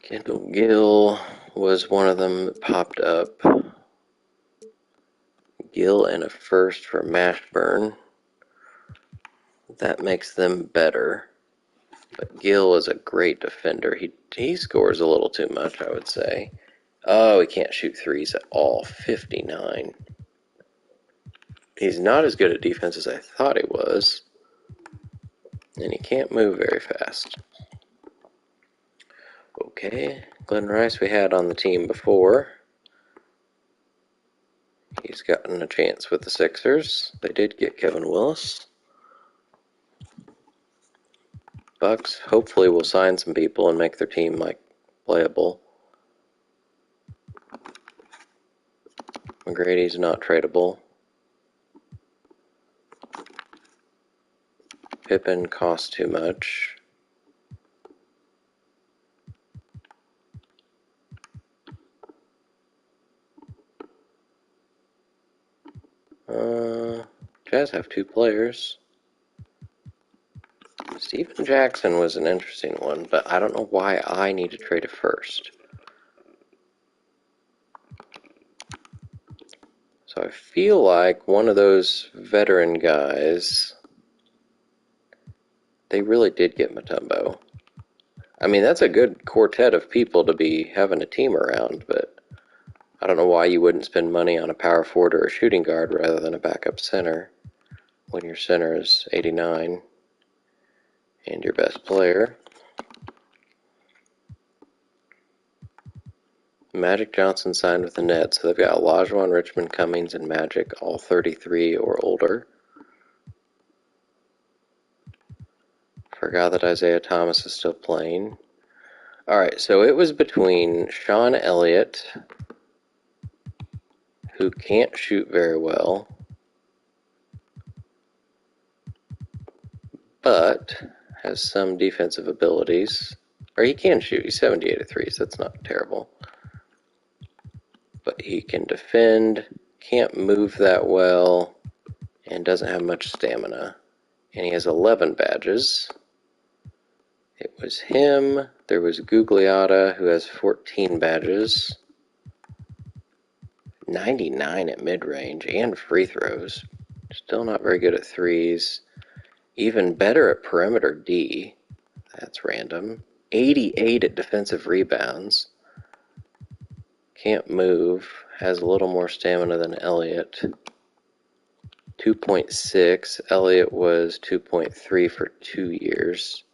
Kendall Gill was one of them that popped up. Gill and a first for Mashburn. That makes them better. But Gill is a great defender. He scores a little too much, I would say. Oh, he can't shoot threes at all. 59. He's not as good at defense as I thought he was. And he can't move very fast. Okay, Glenn Rice we had on the team before. He's gotten a chance with the Sixers. They did get Kevin Willis. Bucks hopefully will sign some people and make their team playable. McGrady's not tradable. Pippen costs too much. Jazz have 2 players. Steven Jackson was an interesting one, but I don't know why I need to trade a first. So I feel like one of those veteran guys, they really did get Mutombo. I mean, that's a good quartet of people to be having a team around, but I don't know why you wouldn't spend money on a power forward or a shooting guard rather than a backup center when your center is 89 and your best player. Magic Johnson signed with the Nets, so they've got Olajuwon, Richmond, Cummings, and Magic, all 33 or older. Forgot that Isaiah Thomas is still playing. Alright, so it was between Sean Elliott, who can't shoot very well, but has some defensive abilities. Or he can shoot. He's 78 at threes. That's not terrible. But he can defend, can't move that well, and doesn't have much stamina. And he has 11 badges. It was him. There was Gugliotta, who has 14 badges. 99 at mid-range and free throws. Still not very good at threes. Even better at perimeter D. That's random. 88 at defensive rebounds. Can't move. Has a little more stamina than Elliott. 2.6. Elliott was 2.3 for 2 years.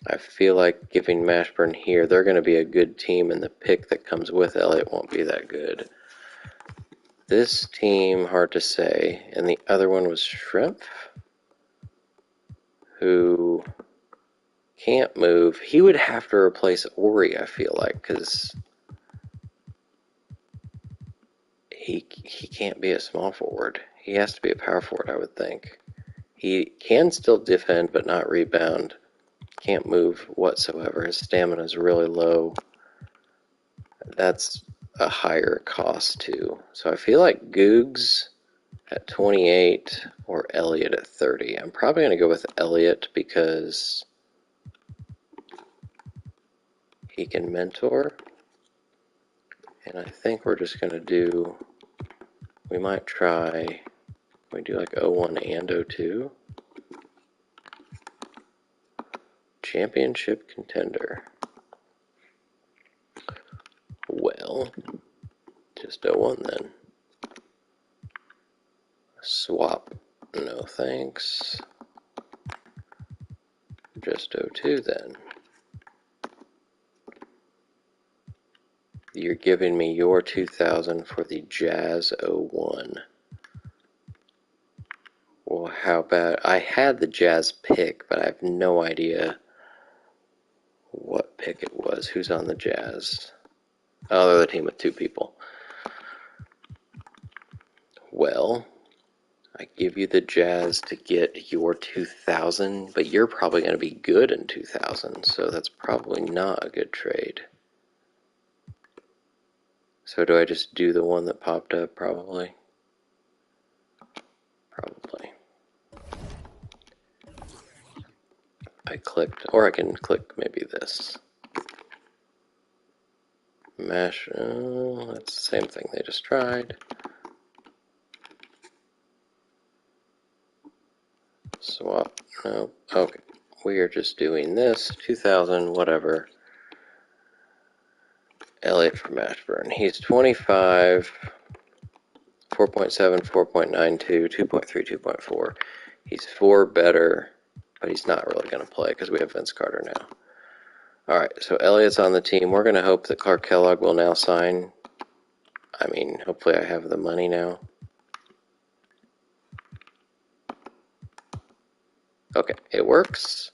I feel like giving Mashburn here, they're going to be a good team, and the pick that comes with Elliott won't be that good. This team, hard to say. And the other one was Shrimp, who can't move. He would have to replace Ori, I feel like, because he can't be a small forward. He has to be a power forward, I would think. He can still defend, but not rebound. Can't move whatsoever. His stamina is really low. That's a higher cost, too. So I feel like Googs at 28 or Elliott at 30. I'm probably going to go with Elliott because he can mentor. And I think we're just going to do, we might try, we do like 01 and 02. Championship contender. Well, just 01 then. Swap. No thanks. Just 02 then. You're giving me your 2000 for the Jazz 01. Well, how bad? I had the Jazz pick, but I have no idea what pick it was. Who's on the Jazz? Oh, they're the team with 2 people. Well, I give you the Jazz to get your 2000, but you're probably going to be good in 2000, so that's probably not a good trade. So do I just do the one that popped up? Probably. I clicked, or I can click maybe this. Mesh, that's the same thing they just tried. Swap, no, okay. We are just doing this, 2000, whatever. Elliott from Ashburn. He's 25, 4.7, 4.92, 2.3, 2.4. He's 4 better, but he's not really going to play because we have Vince Carter now. Alright, so Elliott's on the team. We're going to hope that Clark Kellogg will now sign. I mean, hopefully I have the money now. Okay, it works.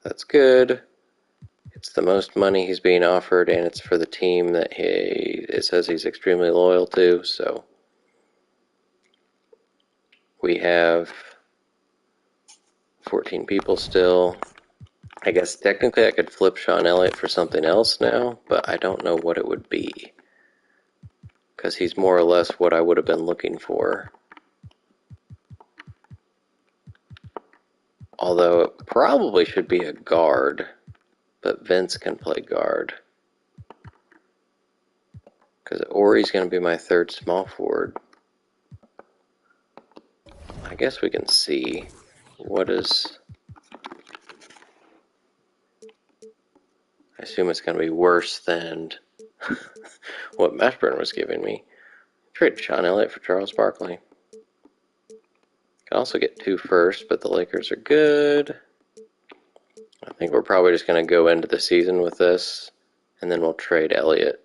That's good. It's the most money he's being offered, and it's for the team that it says he's extremely loyal to, so we have 14 people still. I guess technically I could flip Sean Elliott for something else now, but I don't know what it would be, because he's more or less what I would have been looking for. Although it probably should be a guard, but Vince can play guard. Because Ori's going to be my 3rd small forward. I guess we can see what is I assume it's going to be worse than what Mashburn was giving me. Trade Sean Elliott for Charles Barkley. Can also get 2 firsts, but the Lakers are good. I think we're probably just going to go into the season with this, and then we'll trade Elliott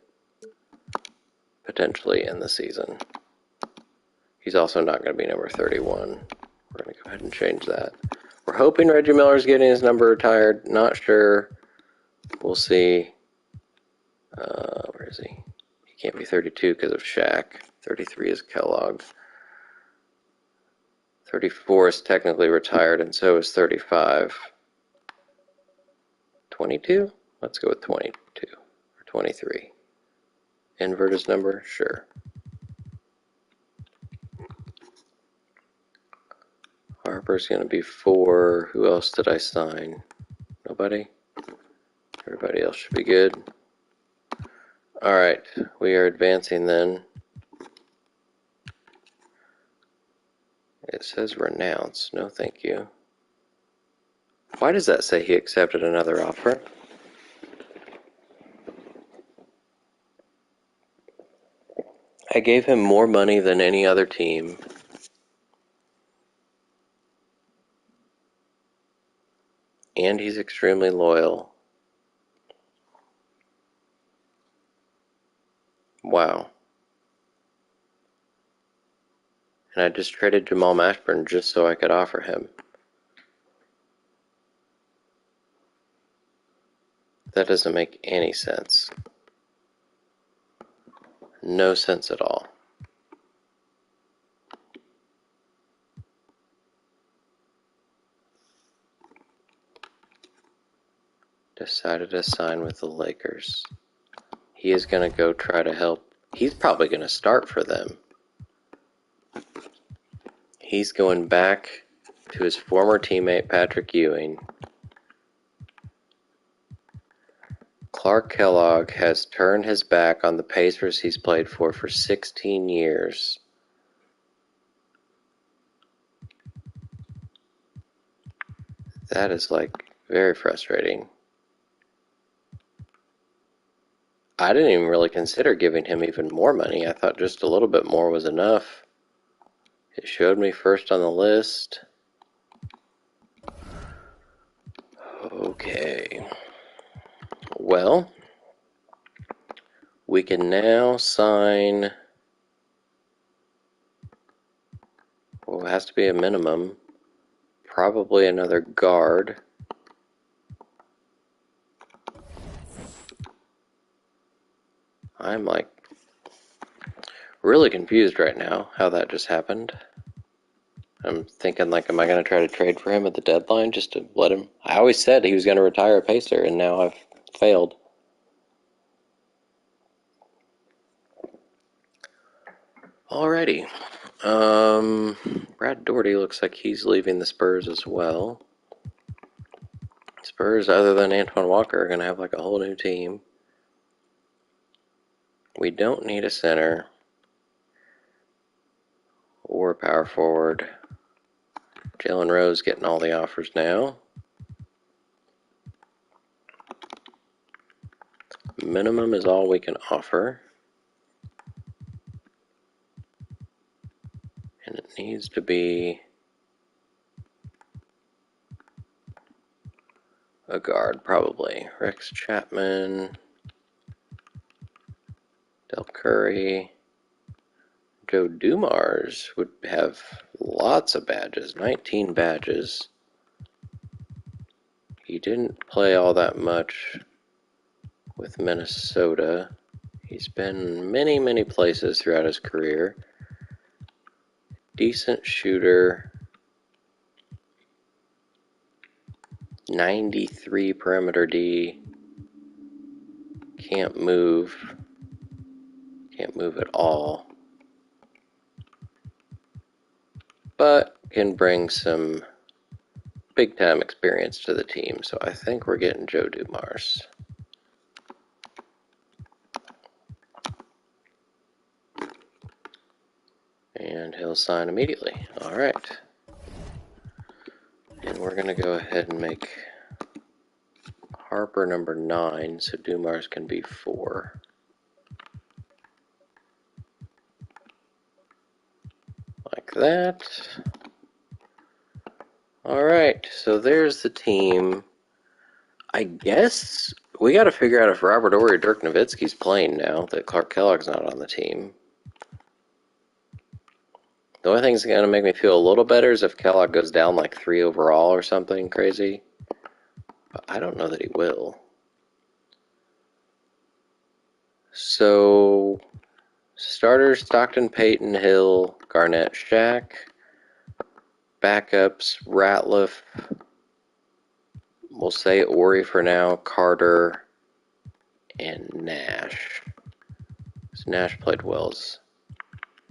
potentially in the season. He's also not going to be number 31. We're going to go ahead and change that. We're hoping Reggie Miller's getting his number retired. Not sure. We'll see. Where is he? He can't be 32 because of Shaq. 33 is Kellogg. 34 is technically retired, and so is 35. 22? Let's go with 22 or 23. Invert his number? Sure. Harper's going to be 4. Who else did I sign? Nobody? Everybody else should be good. Alright, we are advancing then. It says renounce. No, thank you. Why does that say he accepted another offer? I gave him more money than any other team. And he's extremely loyal. Wow. And I just traded Jamal Mashburn just so I could offer him. That doesn't make any sense. No sense at all. Decided to sign with the Lakers. He is going to go try to help. He's probably going to start for them. He's going back to his former teammate Patrick Ewing. Clark Kellogg has turned his back on the Pacers he's played for 16 years. That is very frustrating. I didn't even really consider giving him even more money. I thought just a little bit more was enough. It showed me first on the list. Okay. Well, we can now sign. Well, it has to be a minimum. Probably another guard. I'm really confused right now how that just happened. I'm thinking am I going to try to trade for him at the deadline just to let him? I always said he was going to retire a Pacer, and now I've failed. Alrighty. Brad Daugherty looks like he's leaving the Spurs as well. Spurs, other than Antoine Walker, are going to have a whole new team. We don't need a center or a power forward. Jalen Rose getting all the offers now. Minimum is all we can offer. And it needs to be a guard, probably. Rex Chapman, Del Curry, Joe Dumars would have lots of badges, 19 badges. He didn't play all that much with Minnesota. He's been many, many places throughout his career. Decent shooter. 93 perimeter D. Can't move. Can't move at all. But can bring some big time experience to the team. So I think we're getting Joe Dumars. And he'll sign immediately. All right. And we're going to go ahead and make Harper number 9, so Dumars can be 4. Like that. Alright, so there's the team. I guess we got to figure out if Robert Ory or Dirk Nowitzki's playing now that Clark Kellogg's not on the team. The only thing that's going to make me feel a little better is if Kellogg goes down like 3 overall or something crazy. But I don't know that he will. So, starters, Stockton, Peyton, Hill, Garnett, Shack. Backups, Ratliff. We'll say Ory for now, Carter, and Nash. So Nash played well as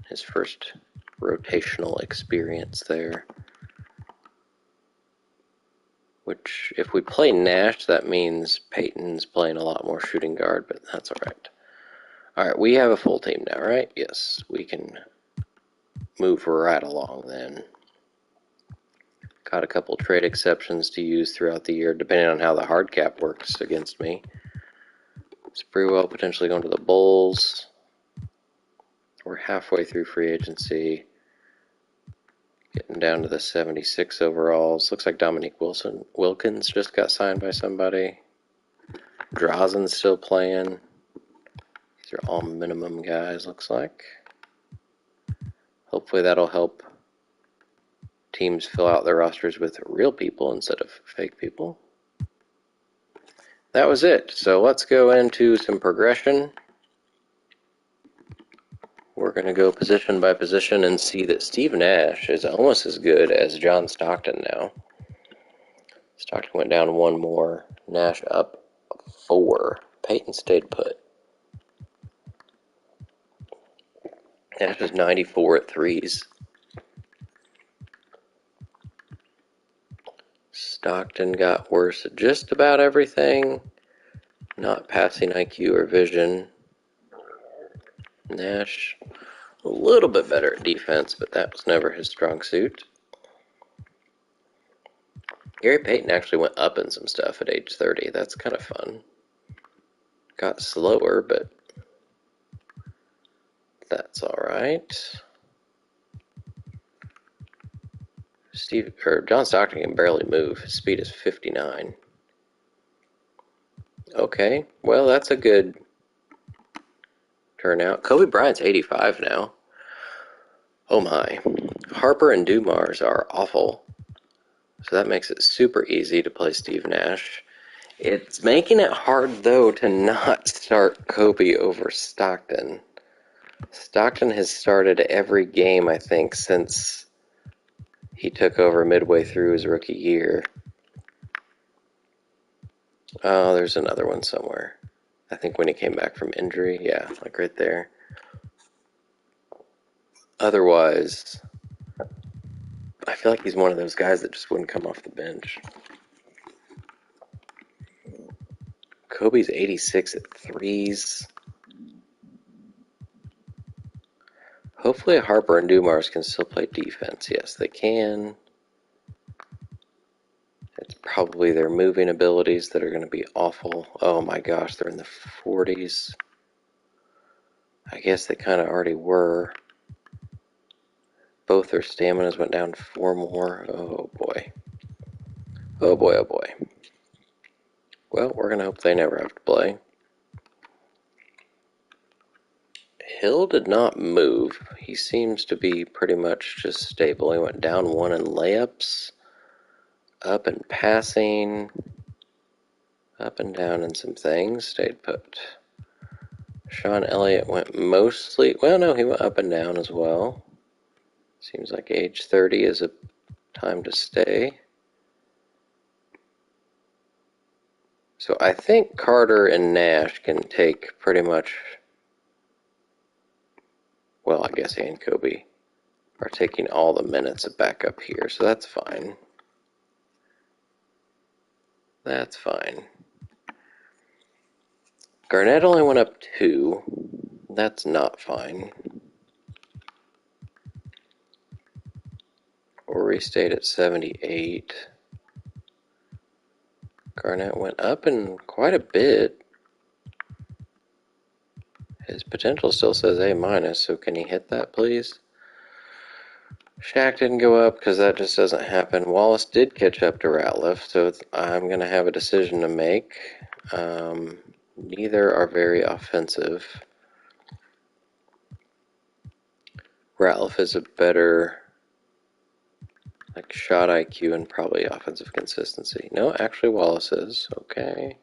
his first rotational experience there. Which, if we play Nash, that means Peyton's playing a lot more shooting guard, but that's alright. Alright, we have a full team now, right? Yes, we can move right along then. Got a couple trade exceptions to use throughout the year, depending on how the hard cap works against me. Sprewell potentially going to the Bulls. We're halfway through free agency. Getting down to the 76 overalls. Looks like Dominique Wilkins just got signed by somebody. Drazen's still playing. These are all minimum guys, looks like. Hopefully that'll help teams fill out their rosters with real people instead of fake people. That was it. So let's go into some progression. We're going to go position by position and see that Steve Nash is almost as good as John Stockton now. Stockton went down 1 more. Nash up 4. Peyton stayed put. Nash was 94 at threes. Stockton got worse at just about everything. Not passing IQ or vision. Nash a little bit better at defense, but that was never his strong suit. Gary Payton actually went up in some stuff at age 30. That's kind of fun. Got slower, but that's alright. John Stockton can barely move. His speed is 59. Okay, well, that's a good turnout. Kobe Bryant's 85 now. Oh my. Harper and Dumars are awful. So that makes it super easy to play Steve Nash. It's making it hard, though, to not start Kobe over Stockton. Stockton has started every game, I think, since he took over midway through his rookie year. Oh, there's another one somewhere. I think when he came back from injury. Yeah, like right there. Otherwise, I feel like he's one of those guys that just wouldn't come off the bench. Kobe's 86 at threes. Hopefully Harper and Dumars can still play defense. Yes, they can. It's probably their moving abilities that are going to be awful. Oh my gosh, they're in the 40s. I guess they kind of already were. Both their staminas went down 4 more. Oh boy. Oh boy, oh boy. Well, we're going to hope they never have to play. Hill did not move. He seems to be pretty much just stable. He went down 1 in layups, up in passing, up and down in some things, stayed put. Sean Elliott went mostly, well, no, he went up and down as well. Seems like age 30 is a time to stay. So I think Carter and Nash can take pretty much, well, I guess he and Kobe are taking all the minutes of backup here, so that's fine. That's fine. Garnett only went up 2. That's not fine. Or stayed at 78. Garnett went up in quite a bit. His potential still says A minus, so can he hit that, please? Shaq didn't go up because that just doesn't happen. Wallace did catch up to Ratliff, so I'm going to have a decision to make. Neither are very offensive. Ratliff is a better shot IQ and probably offensive consistency. No, actually Wallace is. Okay.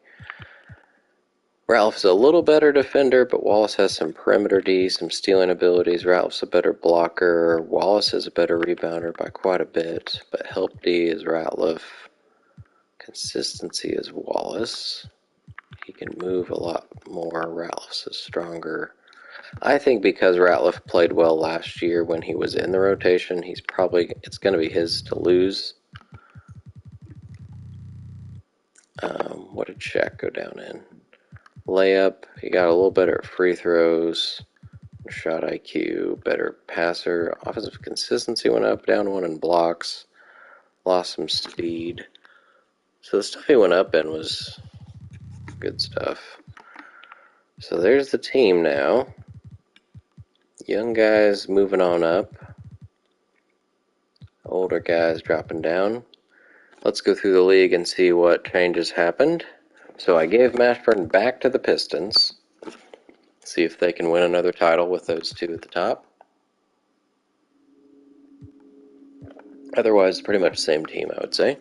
Ratliff's a little better defender, but Wallace has some perimeter D, some stealing abilities. Ratliff's a better blocker. Wallace is a better rebounder by quite a bit, but help D is Ratliff. Consistency is Wallace. He can move a lot more. Ratliff is stronger. I think because Ratliff played well last year when he was in the rotation, it's going to be his to lose. What did Shaq go down in? Layup. He got a little better at free throws. Shot IQ, better passer. Offensive consistency went up, down one in blocks. Lost some speed. So the stuff he went up in was good stuff. So there's the team now. Young guys moving on up. Older guys dropping down. Let's go through the league and see what changes happened. So I gave Mashburn back to the Pistons. See if they can win another title with those two at the top. Otherwise, pretty much the same team, I would say.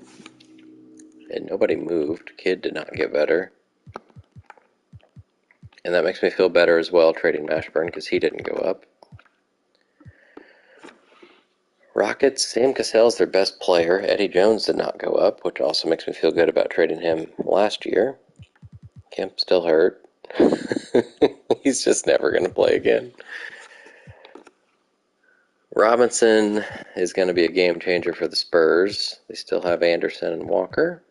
And nobody moved. Kid did not get better. And that makes me feel better as well, trading Mashburn, because he didn't go up. Rockets, Sam Cassell's their best player. Eddie Jones did not go up, which also makes me feel good about trading him last year. Kemp still hurt. He's just never going to play again. Robinson is going to be a game changer for the Spurs. They still have Anderson and Walker.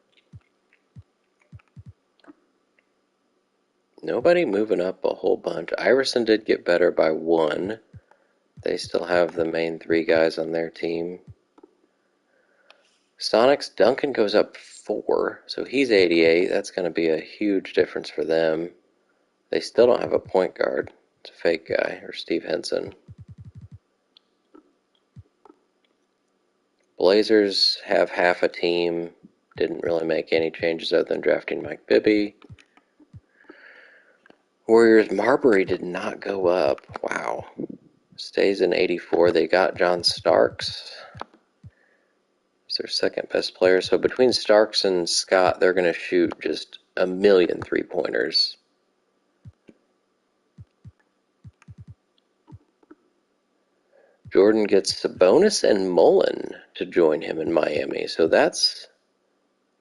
Nobody moving up a whole bunch. Iverson did get better by 1. They still have the main 3 guys on their team. Sonics, Duncan goes up 4, so he's 88. That's going to be a huge difference for them. They still don't have a point guard. It's a fake guy, or Steve Henson. Blazers have half a team. Didn't really make any changes other than drafting Mike Bibby. Warriors, Marbury did not go up. Wow. Stays in 84. They got John Starks. He's their second best player. So between Starks and Scott, they're going to shoot just a million three-pointers. Jordan gets Sabonis and Mullen to join him in Miami. So that's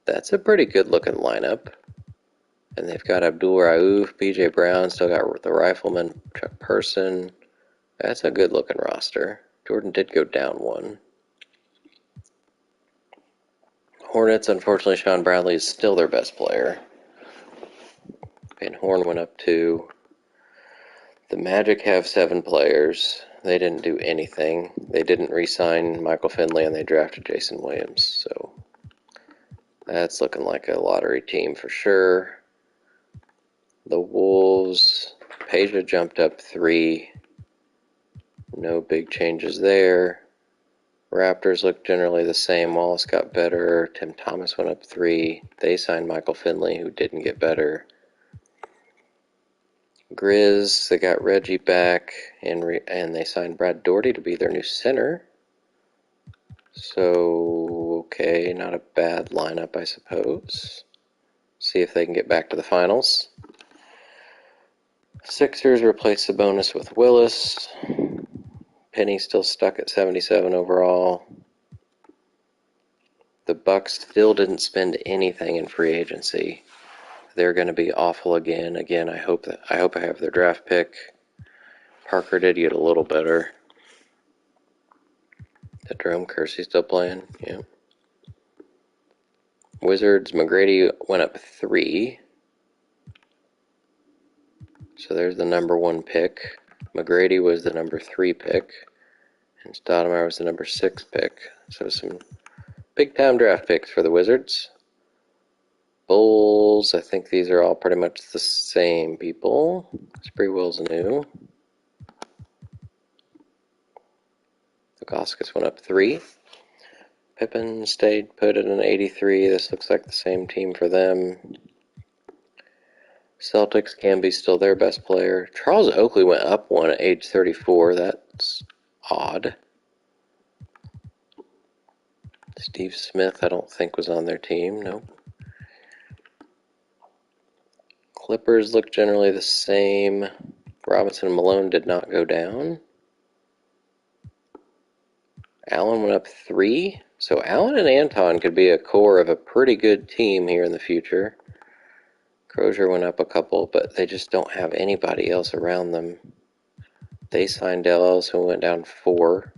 a pretty good-looking lineup. And they've got Abdul Rauf, B.J. Brown, still got the Rifleman, Chuck Person. That's a good-looking roster. Jordan did go down 1. Hornets, unfortunately, Sean Bradley is still their best player. Van Horn went up 2. The Magic have 7 players. They didn't do anything. They didn't re-sign Michael Finley, and they drafted Jason Williams. So that's looking like a lottery team for sure. The Wolves, Peja jumped up 3. No big changes there. Raptors look generally the same. Wallace got better. Tim Thomas went up 3. They signed Michael Finley, who didn't get better. Grizz, they got Reggie back, and they signed Brad Daugherty to be their new center. So, okay, not a bad lineup, I suppose. See if they can get back to the finals. Sixers replaced Sabonis with Willis. Penny still stuck at 77 overall. The Bucks still didn't spend anything in free agency. They're going to be awful again. Again, I hope I have their draft pick. Parker did get a little better. Is Jerome Kersey still playing? Yeah. Wizards, McGrady went up 3. So there's the number 1 pick. McGrady was the number 3 pick. And Stoudemire was the number 6 pick. So some big-time draft picks for the Wizards. Bulls, I think these are all pretty much the same people. Spreewell's new. Vagauskas went up 3. Pippen stayed put at an 83. This looks like the same team for them. Celtics, Camby's still their best player. Charles Oakley went up 1 at age 34. That's odd. Steve Smith, I don't think was on their team. Nope. Clippers look generally the same. Robinson and Malone did not go down. Allen went up 3. So Allen and Anton could be a core of a pretty good team here in the future. Crozier went up a couple, but they just don't have anybody else around them. They signed Dell Ellis, who went down 4.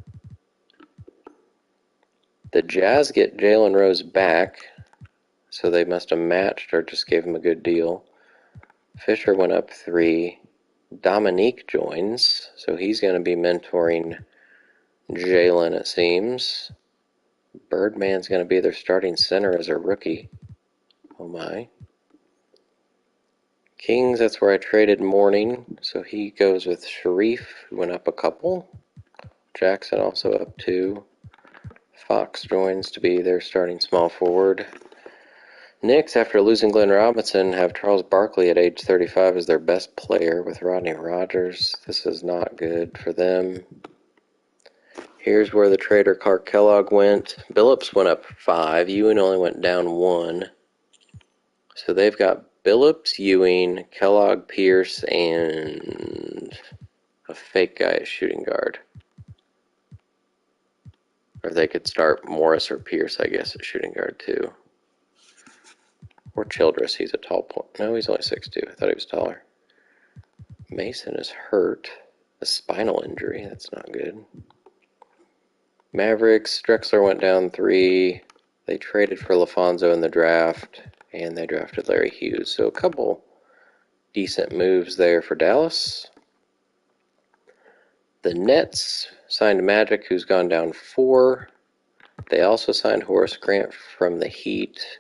The Jazz get Jalen Rose back, so they must have matched or just gave him a good deal. Fisher went up 3. Dominique joins, so he's going to be mentoring Jalen, it seems. Birdman's going to be their starting center as a rookie. Oh my. Kings, that's where I traded Mourning, so he goes with Sharif, who went up a couple. Jackson also up 2. Fox joins to be their starting small forward. Knicks, after losing Glenn Robinson, have Charles Barkley at age 35 as their best player with Rodney Rogers. This is not good for them. Here's where the trader Clark Kellogg went. Billups went up 5. Ewing only went down 1. So they've got Billups, Ewing, Kellogg, Pierce, and a fake guy at shooting guard. Or they could start Morris or Pierce, I guess, at shooting guard too. Or Childress, he's a tall point. No, he's only 6'2". I thought he was taller. Mason is hurt. A spinal injury, that's not good. Mavericks, Drexler went down 3. They traded for LaFonso in the draft, and they drafted Larry Hughes. So a couple decent moves there for Dallas. The Nets signed Magic, who's gone down 4. They also signed Horace Grant from the Heat.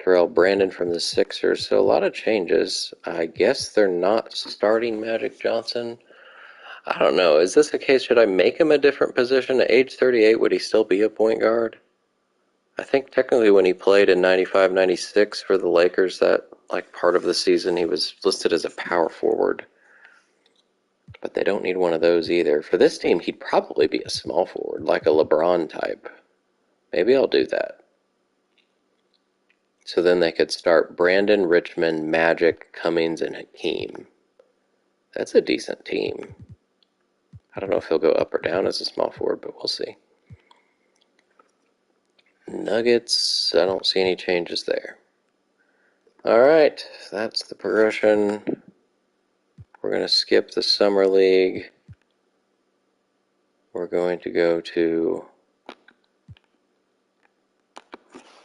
Terrell Brandon from the Sixers. So a lot of changes. I guess they're not starting Magic Johnson. I don't know. Is this a case? Should I make him a different position? At age 38, would he still be a point guard? I think technically when he played in 95, 96 for the Lakers, that like part of the season he was listed as a power forward. But they don't need one of those either. For this team, he'd probably be a small forward, like a LeBron type. Maybe I'll do that. So then they could start Brandon, Richmond, Magic, Cummings, and Hakeem. That's a decent team. I don't know if he'll go up or down as a small forward, but we'll see. Nuggets, I don't see any changes there. All right, that's the progression. We're going to skip the Summer League. We're going to go to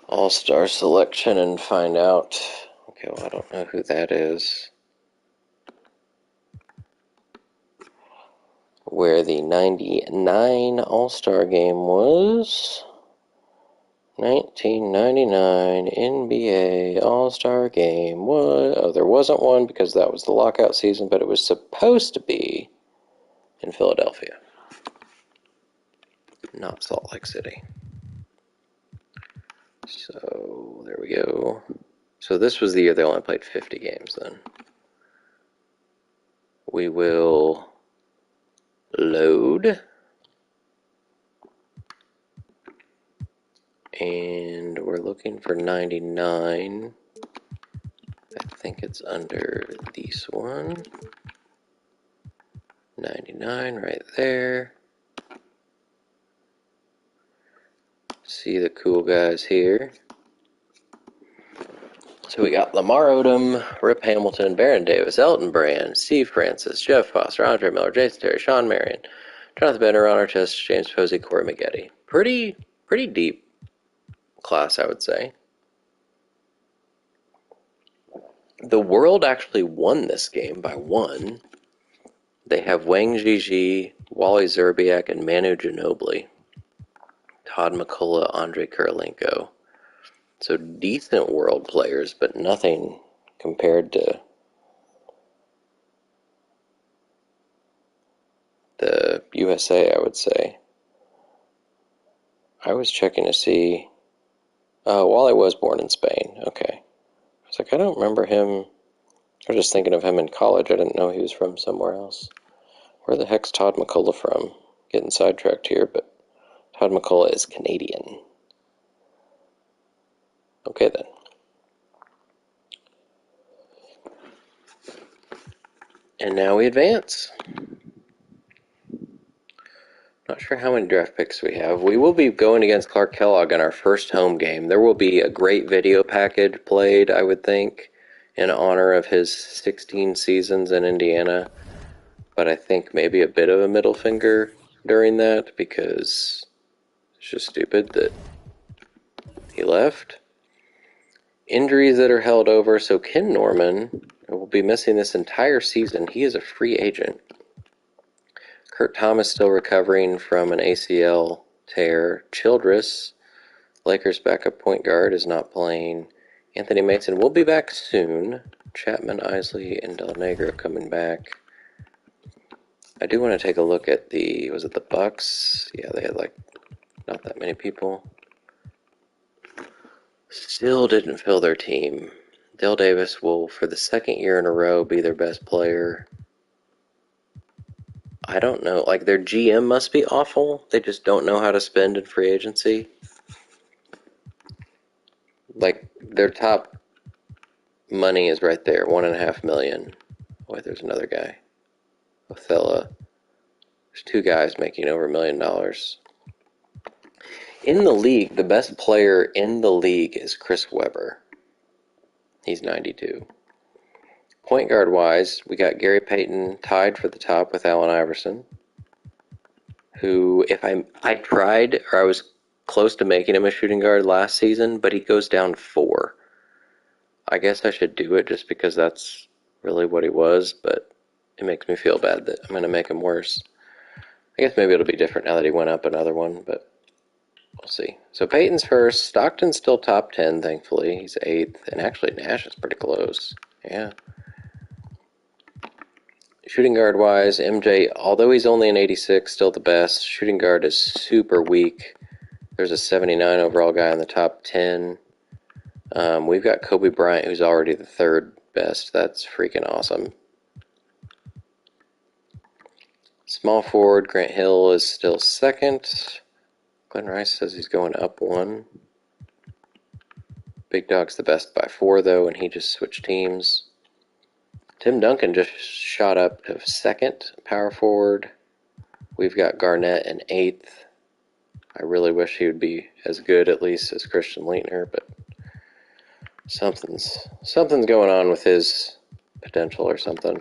All-Star Selection and find out. Okay, well, I don't know who that is. Where the 99 All-Star Game was. 1999 NBA All-Star Game was... Oh, there wasn't one because that was the lockout season, but it was supposed to be in Philadelphia, not Salt Lake City. So, there we go. So this was the year they only played 50 games then. We will load. And we're looking for 99. I think it's under this one. 99 right there. See the cool guys here. So we got Lamar Odom, Rip Hamilton, Baron Davis, Elton Brand, Steve Francis, Jeff Foster, Andre Miller, Jason Terry, Sean Marion, Jonathan Bender, Ron Artest, James Posey, Corey Maggette. Pretty deep class, I would say. The World actually won this game by 1. They have Wang Zhizhi, Wally Zerbiak, and Manu Ginobili. Todd McCullough, Andre Kirilenko. So decent world players, but nothing compared to the USA, I would say. I was checking to see. Oh, Wally was born in Spain. Okay. I was like, I don't remember him. I was just thinking of him in college. I didn't know he was from somewhere else. Where the heck's Todd McCullough from? Getting sidetracked here, but Todd McCullough is Canadian. Okay, then. And now we advance. Not sure how many draft picks we have. We will be going against Clark Kellogg in our first home game. There will be a great video package played, I would think, in honor of his 16 seasons in Indiana. But I think maybe a bit of a middle finger during that because it's just stupid that he left. Injuries that are held over, so Ken Norman will be missing this entire season. He is a free agent. Kurt Thomas still recovering from an ACL tear. Childress, Lakers backup point guard, is not playing. Anthony Mason will be back soon. Chapman, Isley, and Del Negro coming back. I do want to take a look at was it the Bucks? Yeah, they had not that many people. Still didn't fill their team. Dale Davis will, for the second year in a row, be their best player. I don't know. Their GM must be awful. They just don't know how to spend in free agency. Their top money is right there, $1.5 million. Wait, there's another guy. Othello. There's two guys making over $1 million. In the league, the best player in the league is Chris Webber. He's 92. Point guard wise, we got Gary Payton tied for the top with Allen Iverson, who, if I tried, or I was close to making him a shooting guard last season, but he goes down 4. I guess I should do it just because that's really what he was, but it makes me feel bad that I'm going to make him worse. I guess maybe it'll be different now that he went up another one, but we'll see. So Peyton's first. Stockton's still top 10, thankfully. He's 8th, and actually Nash is pretty close. Yeah. Shooting guard wise, MJ, although he's only an 86, still the best. Shooting guard is super weak. There's a 79 overall guy in the top 10. We've got Kobe Bryant, who's already the 3rd best. That's freaking awesome. Small forward, Grant Hill is still 2nd. Glenn Rice says he's going up 1. Big Dog's the best by 4, though, and he just switched teams. Tim Duncan just shot up to 2nd, power forward. We've got Garnett in 8th. I really wish he would be as good, at least, as Christian Leitner, but something's going on with his potential or something.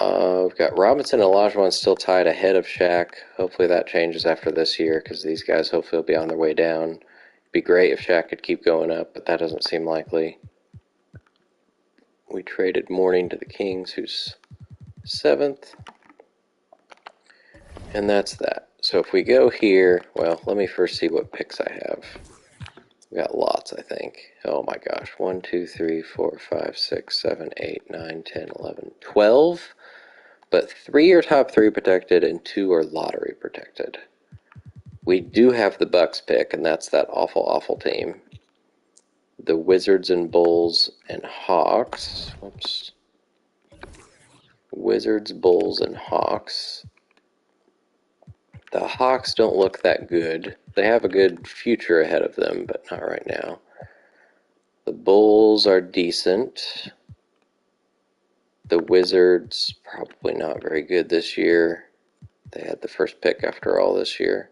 We've got Robinson and Olajuwon still tied ahead of Shaq. Hopefully that changes after this year because these guys hopefully will be on their way down. It'd be great if Shaq could keep going up, but that doesn't seem likely. We traded Mourning to the Kings, who's 7th. And that's that. So if we go here, well, let me first see what picks I have. We got lots, I think. Oh my gosh. 1, 2, 3, 4, 5, 6, 7, 8, 9, 10, 11, 12. But 3 are top 3 protected and 2 are lottery protected. We do have the Bucks pick, and that's that awful, awful team. The Wizards and Bulls and Hawks. Whoops. Wizards, Bulls, and Hawks. The Hawks don't look that good. They have a good future ahead of them, but not right now. The Bulls are decent. The Wizards, probably not very good this year. They had the first pick after all this year.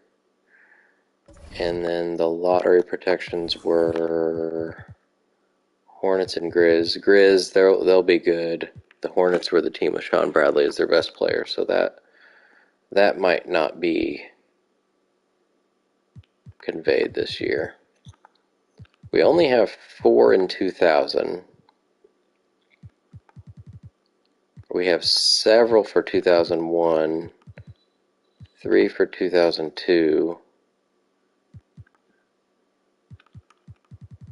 And then the lottery protections were Hornets and Grizz. Grizz, they'll be good. The Hornets were the team with Sean Bradley as their best player, so that might not be conveyed this year. We only have 4 in 2000. We have several for 2001, 3 for 2002.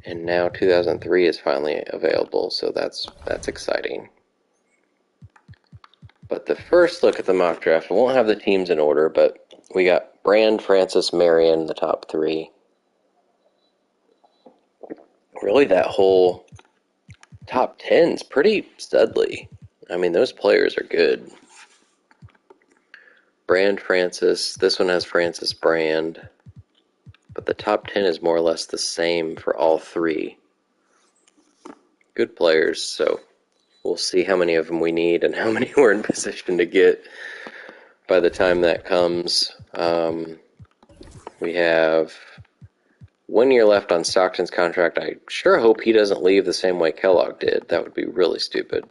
And now 2003 is finally available, so that's exciting. But the first look at the mock draft, we won't have the teams in order, but we got Brand, Francis, Marion, the top three. Really, that whole top 10's pretty studly. I mean, those players are good. Brand, Francis. This one has Francis, Brand. But the top 10 is more or less the same for all three. Good players, so we'll see how many of them we need and how many we're in position to get by the time that comes. We have 1 year left on Stockton's contract. I sure hope he doesn't leave the same way Kellogg did. That would be really stupid.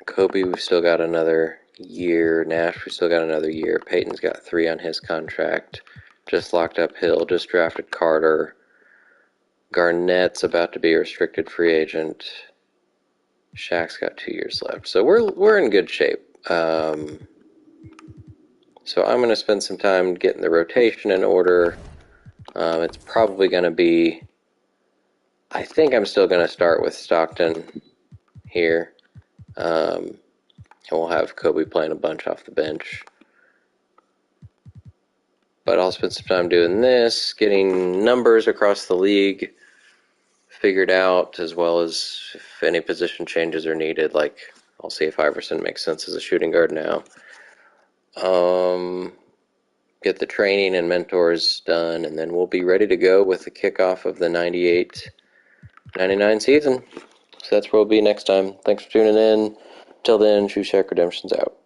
Kobe, we've still got another year. Nash, we've still got another year. Peyton's got 3 on his contract. Just locked up Hill. Just drafted Carter. Garnett's about to be a restricted free agent. Shaq's got 2 years left. So we're in good shape. So I'm going to spend some time getting the rotation in order. It's probably going to be... I think I'm still going to start with Stockton here. And we'll have Kobe playing a bunch off the bench. But I'll spend some time doing this, getting numbers across the league figured out, as well as if any position changes are needed. Like, I'll see if Iverson makes sense as a shooting guard now. Get the training and mentors done, and then we'll be ready to go with the kickoff of the 98-99 season. So that's where we'll be next time. Thanks for tuning in. Till then, Shoe Shack Redemption's out.